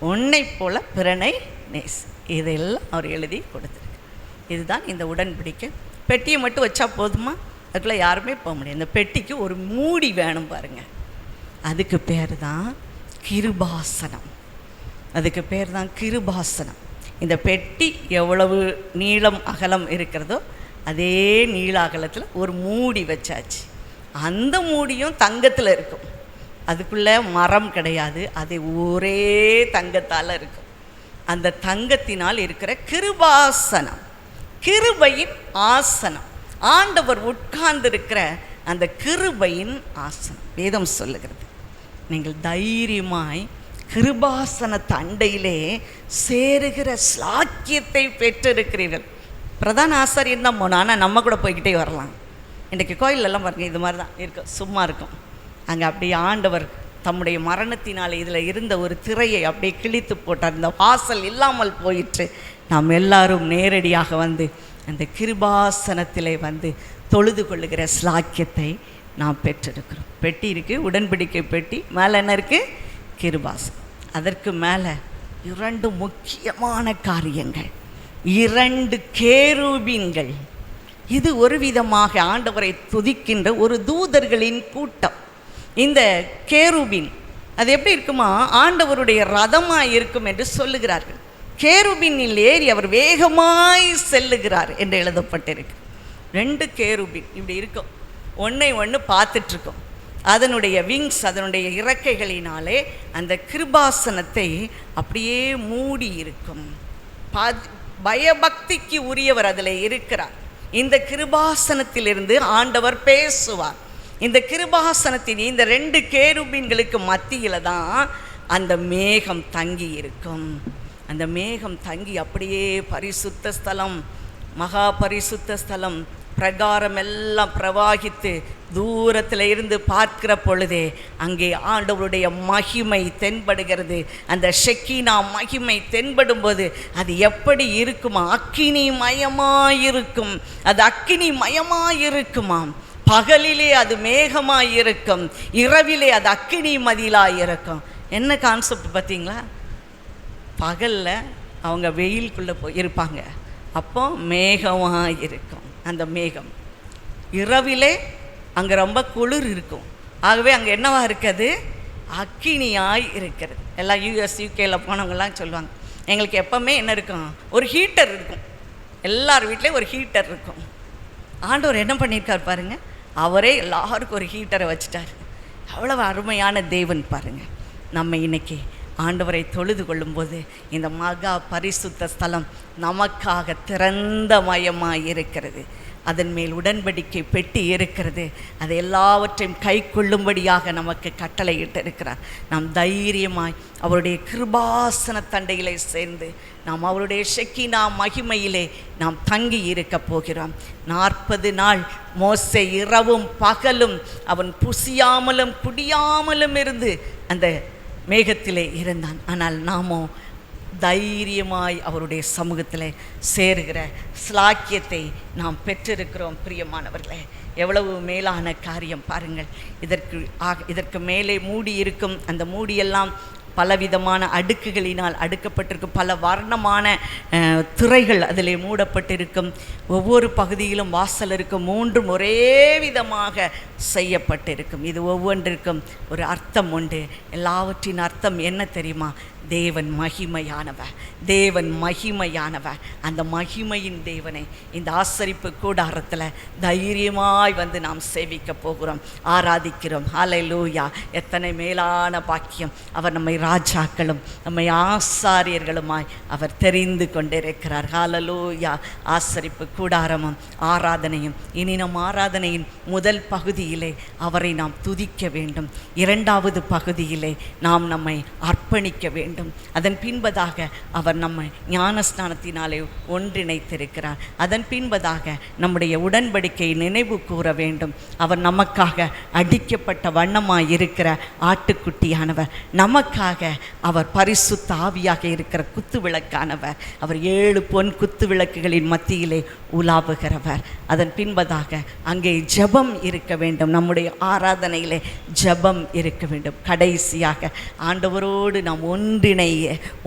உன்னை போல பிறனை நேஸ், இதெல்லாம் அவர் எழுதி கொடுத்துருக்கு. இதுதான் இந்த உடன்படிக்கை. பெட்டியை மட்டும் வச்சா போதுமா? அதுக்குள்ளே யாருமே போக முடியாது. இந்த பெட்டிக்கு ஒரு மூடி வேணும் பாருங்கள். அதுக்கு பேர் தான் கிருபாசனம். இந்த பெட்டி எவ்வளவு நீளம் அகலம் இருக்கிறதோ அதே நீள அகலத்தில் ஒரு மூடி வச்சாச்சு. அந்த மூடியும் தங்கத்தில் இருக்கும். அதுக்குள்ளே மரம் கிடையாது, அது ஒரே தங்கத்தால் இருக்கும். அந்த தங்கத்தினால் இருக்கிற கிருபாசனம், கிருபையின் ஆசனம், ஆண்டவர் உட்கார்ந்திருக்கிற அந்த கிருபையின் ஆசனம். வேதம் சொல்லுகிறது, நீங்கள் தைரியமாய் கிருபாசன தண்டையிலே சேருகிற ஸ்லாக்கியத்தை பெற்றிருக்கிறீர்கள். பிரதான ஆசாரியன் தான் போனோம், ஆனால் நம்ம கூட போய்கிட்டே வரலாம். இன்றைக்கு கோயிலெல்லாம் பாருங்கள், இது மாதிரி தான் இருக்கும், சும்மா இருக்கும். அங்கே அப்படியே ஆண்டவர் தம்முடைய மரணத்தினால் இதில் இருந்த ஒரு திரையை அப்படியே கிழித்து போட்டார். இந்த வாசல் இல்லாமல் போயிற்று. நாம் எல்லாரும் நேரடியாக வந்து அந்த கிருபாசனத்திலே வந்து தொழுது கொள்ளுகிற ஸ்லாக்கியத்தை நாம் பெற்றிருக்கிறோம். பெட்டி இருக்குது, உடன்படிக்கை பெட்டி. மேலே என்ன இருக்குது? கிருபாசனம். அதற்கு மேலே 2 முக்கியமான காரியங்கள். 2 கேருபீன்கள். இது ஒரு விதமாக ஆண்டவரை துதிக்கின்ற ஒரு தூதர்களின் கூட்டம். இந்த கேருபீன் அது எப்படி இருக்குமா, ஆண்டவருடைய ரதமாய் இருக்கும் என்று சொல்லுகிறார்கள். கேருபீனில் ஏறி அவர் வேகமாய் செல்லுகிறார் என்று எழுதப்பட்டிருக்கு. 2 கேருபீன் இப்படி இருக்கும், ஒன்றை ஒன்று பார்த்துட்ருக்கோம். அதனுடைய விங்ஸ், அதனுடைய இறக்கைகளினாலே அந்த கிருபாசனத்தை அப்படியே மூடி இருக்கும். பயபக்திக்கு உரியவர் அதில் இருக்கிறார். இந்த கிருபாசனத்திலிருந்து ஆண்டவர் பேசுவார். இந்த கிருபாசனத்தின் இந்த 2 கேருபீன்களுக்கு மத்தியில் தான் அந்த மேகம் தங்கி இருக்கும். அந்த மேகம் தங்கி அப்படியே பரிசுத்த ஸ்தலம், மகா பரிசுத்த ஸ்தலம், பிரகாரம் எல்லாம் பிரவாகித்து தூரத்தில் இருந்து பார்க்கிற பொழுதே அங்கே ஆண்டவருடைய மகிமை தென்படுகிறது. அந்த ஷெக்கீனா மகிமை தென்படும்போது அது எப்படி இருக்குமா, அக்கினி மயமாயிருக்கும். அது அக்கினி மயமாயிருக்குமாம். பகலிலே அது மேகமாயிருக்கும், இரவிலே அது அக்கினி மதிலாயிருக்கும். என்ன கான்செப்ட் பார்த்தீங்களா? பகலில் அவங்க வெயிலுக்குள்ளே இருப்பாங்க, அப்போ மேகமாக இருக்கும் அந்த மேகம். இரவிலே அங்கே ரொம்ப குளிர் இருக்கும், ஆகவே அங்கே என்னவாக இருக்குது, அக்கினியாய் இருக்கிறது. எல்லாம் US UK போனவங்கலாம் சொல்லுவாங்க, எங்களுக்கு எப்போவுமே என்ன இருக்கும், ஒரு ஹீட்டர் இருக்கும். எல்லார் வீட்லேயும் ஒரு ஹீட்டர் இருக்கும். ஆண்டவர் என்ன பண்ணியிருக்கார் பாருங்கள், அவரே எல்லாருக்கும் ஒரு ஹீட்டரை வச்சுட்டார். அவ்வளவு அருமையான தேவன் பாருங்கள். நம்ம இன்னைக்கு ஆண்டவரை தொழுது கொள்ளும்போது இந்த மகா பரிசுத்த ஸ்தலம் நமக்காக திறந்த மயமாக இருக்கிறது. அதன் மேல் உடன்படிக்கை பெட்டி இருக்கிறது. அதை எல்லாவற்றையும் கை கொள்ளும்படியாக நமக்கு கட்டளையிட்டு இருக்கிறார். நாம் தைரியமாய் அவருடைய கிருபாசன தண்டையிலே சேர்ந்து நாம் அவருடைய ஷெக்கீனா மகிமையிலே நாம் தங்கி இருக்க போகிறோம். 40 நாள் மோசே இரவும் பகலும் அவன் புசியாமலும் குடியாமலும் இருந்து அந்த மேகத்திலே இருந்தான். ஆனால் நாமோ தைரியமாய் அவருடைய சமூகத்தில் சேருகிற ஸ்லாக்கியத்தை நாம் பெற்றிருக்கிறோம். பிரியமானவர்களே, எவ்வளவு மேலான காரியம் பாருங்கள். இதற்கு மேலே மூடி இருக்கும். அந்த மூடியெல்லாம் பலவிதமான அடுக்குகளினால் அடுக்கப்பட்டிருக்கும். பல வர்ணமான திரைகள் அதில் மூடப்பட்டிருக்கும். ஒவ்வொரு பகுதியிலும் வாசல் இருக்கும். 3 ஒரே விதமாக செய்யப்பட்டிருக்கும். இது ஒவ்வொன்றிற்கும் ஒரு அர்த்தம் உண்டு. எல்லாவற்றின் அர்த்தம் என்ன தெரியுமா? தேவன் மகிமையானவர், தேவன் மகிமையானவர். அந்த மகிமையின் தேவனை இந்த ஆசரிப்பு கூடாரத்தில் தைரியமாய் வந்து நாம் சேவிக்க போகிறோம், ஆராதிக்கிறோம். ஹல்லேலூயா! எத்தனை மேலான பாக்கியம்! அவர் நம்மை ராஜாக்களும் நம்மை ஆசாரியர்களுமாய் அவர் தெரிந்து கொண்டிருக்கிறார். ஹல்லேலூயா! ஆசரிப்பு கூடாரமும் ஆராதனையும். இனி நம் ஆராதனையின் முதல் பகுதியிலே அவரை நாம் துதிக்க வேண்டும். 2வது பகுதியிலே நாம் நம்மை அர்ப்பணிக்க வேண்டும். அதன் பின்பதாக அவர் நம்மை ஞானஸ்நானத்தினாலே ஒன்றிணைத்திருக்கிறார். அதன் பின்பதாக நம்முடைய உடன்படிக்கையை நினைவு கூற வேண்டும். அவர் நமக்காக அடிக்கப்பட்ட வண்ணமாய் இருக்கிற ஆட்டுக்குட்டியானவர். நமக்காக அவர் பரிசுத்த ஆவியாக இருக்கிற குத்து விளக்கானவர். அவர் 7 பொன் குத்து விளக்குகளின் மத்தியிலே உலாவுகிறவர். அதன் பின்பதாக அங்கே ஜெபம் இருக்க வேண்டும். நம்முடைய ஆராதனையிலே ஜெபம் இருக்க வேண்டும். கடைசியாக ஆண்டவரோடு நாம்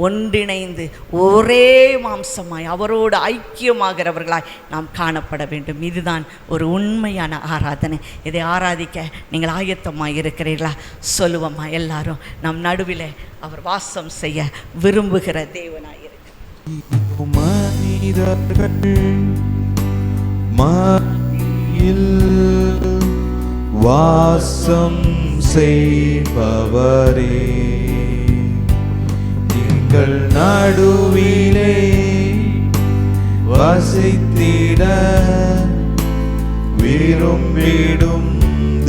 ஒன்றிணைந்து ஒரே மாம்சமாய் அவரோடு ஐக்கியமாகிறவர்களாய் நாம் காணப்பட வேண்டும். இதுதான் ஒரு உண்மையான ஆராதனை. இதை ஆராதிக்க நீங்கள் ஆயத்தமாக இருக்கிறீர்களா? சொல்லுவோமா எல்லாரும்? நம் நடுவில் அவர் வாசம் செய்ய விரும்புகிற தேவனாய் இருக்கிறார். வாசம் செய்பவரே, எங்கள் நடுவிலே வசித்திட விரும்பிடும்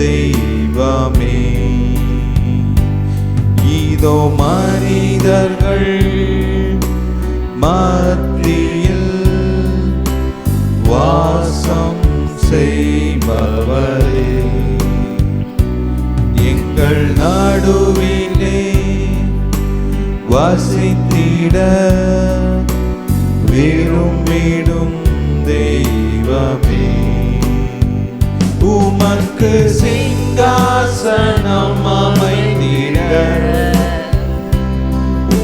தெய்வமே, இதோ மனிதர்கள் மத்தியில் வாசம் செய்பவரே, எங்கள் நடுவிலே வசித்திட விரும்பிடும் தெய்வமே, உமக்கு சிங்காசனம் அமைத்திட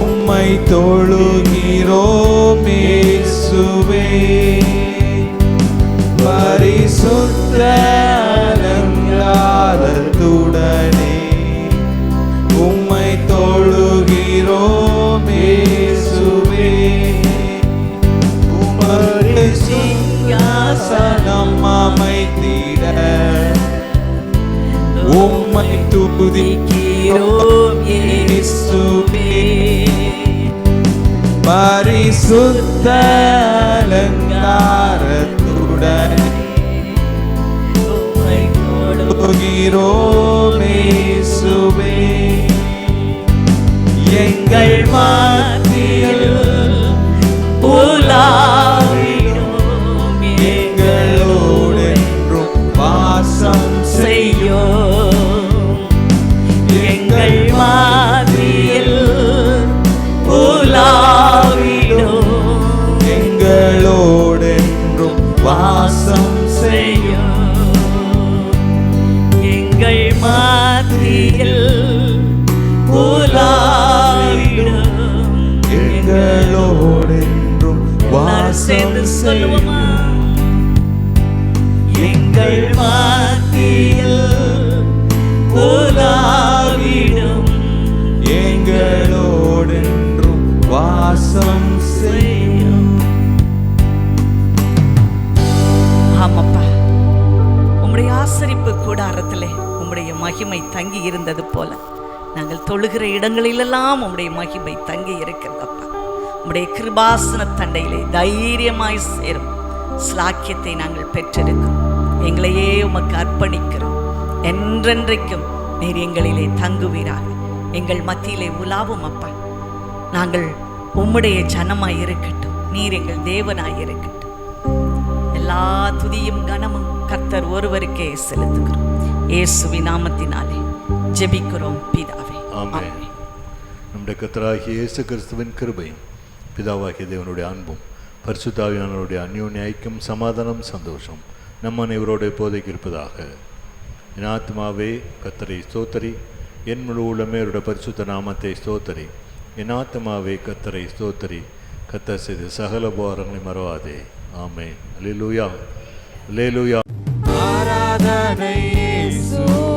உம்மை தொழுகிறோம் இயேசுவே. இயேசுவே பரிசுத்த அலங்காரத்துடனே உம்மை தொழுகிறோம் இயேசுவே உமது சிங்காசனம் அமைத்திட உம்மை துதிக்கிறோம் இயேசுவே பரிசுத்த அலங்காரத்துடனே உம்மை தொழுகிறோம் இயேசுவே எங்கள் மத்தியில் உலாவிடும் எங்களோடு என்றும் வாசம் செய்யும் எங்கள் மத்தியில் உலாவிடும் எங்களோடு என்றும் வாசம் செய்யும் எங்கள் மத்தியில் உலாவிடும் எங்களோடு என்றும் வாசம் செய்யும் எங்கள் மத்தியில் உலாவிடும் எங்களோடு என்றும் வாசம் செய்யும். ஆமாப்பா, உம்முடைய ஆசரிப்பு கூடாரத்திலே உம்முடைய மகிமை தங்கி இருந்தது போல நாங்கள் தொழுகிற இடங்களிலெல்லாம் உம்முடைய மகிமை தங்கி இருக்கிறதப்பா. உம்முடைய கிருபாசன தண்டையிலே தைரியமாய் சேரும் ஸ்லாக்கியத்தை நாங்கள் பெற்றிருக்கிறோம். எங்களையே உமக்கு அர்ப்பணிக்கிறோம். என்றென்றைக்கும் நீர் எங்களிலே தங்குவீராக. எங்கள் மத்தியிலே உலாவும் அப்பா. நாங்கள் உம்முடைய ஜனமாய் இருக்கட்டும். நீர் எங்கள் தேவனாய் இருக்கட்டும். எல்லா துதியும் கனமும் கர்த்தர் ஒருவருக்கே செலுத்துகிறோம். இயேசுவின் நாமத்தினாலே ஜெபிக்கிறோம் பிதாவே. ஆமென். நம்முடைய கர்த்தராகிய இயேசு கிறிஸ்துவின் கிருபையும் பிதாவாகிய தேவனுடைய அன்பும் பரிசுத்த ஆவியானவருடைய அந்யோன்ய ஐக்கியம் சமாதானம் சந்தோஷம் நம் அனைவரோடு இப்போதைக்கு இருப்பதாக. என் ஆத்மாவே கர்த்தரை ஸ்தோத்தரி, என் முழு உள்ளமே அவருடைய பரிசுத்த நாமத்தை ஸ்தோத்தரி. என் ஆத்மாவே கர்த்தரை ஸ்தோத்தரி, கர்த்தர் செய்த சகல உபகாரங்களை மறவாதே. ஆமென். அல்லேலூயா, அல்லேலூயா. ஆராதனை இயேசுவே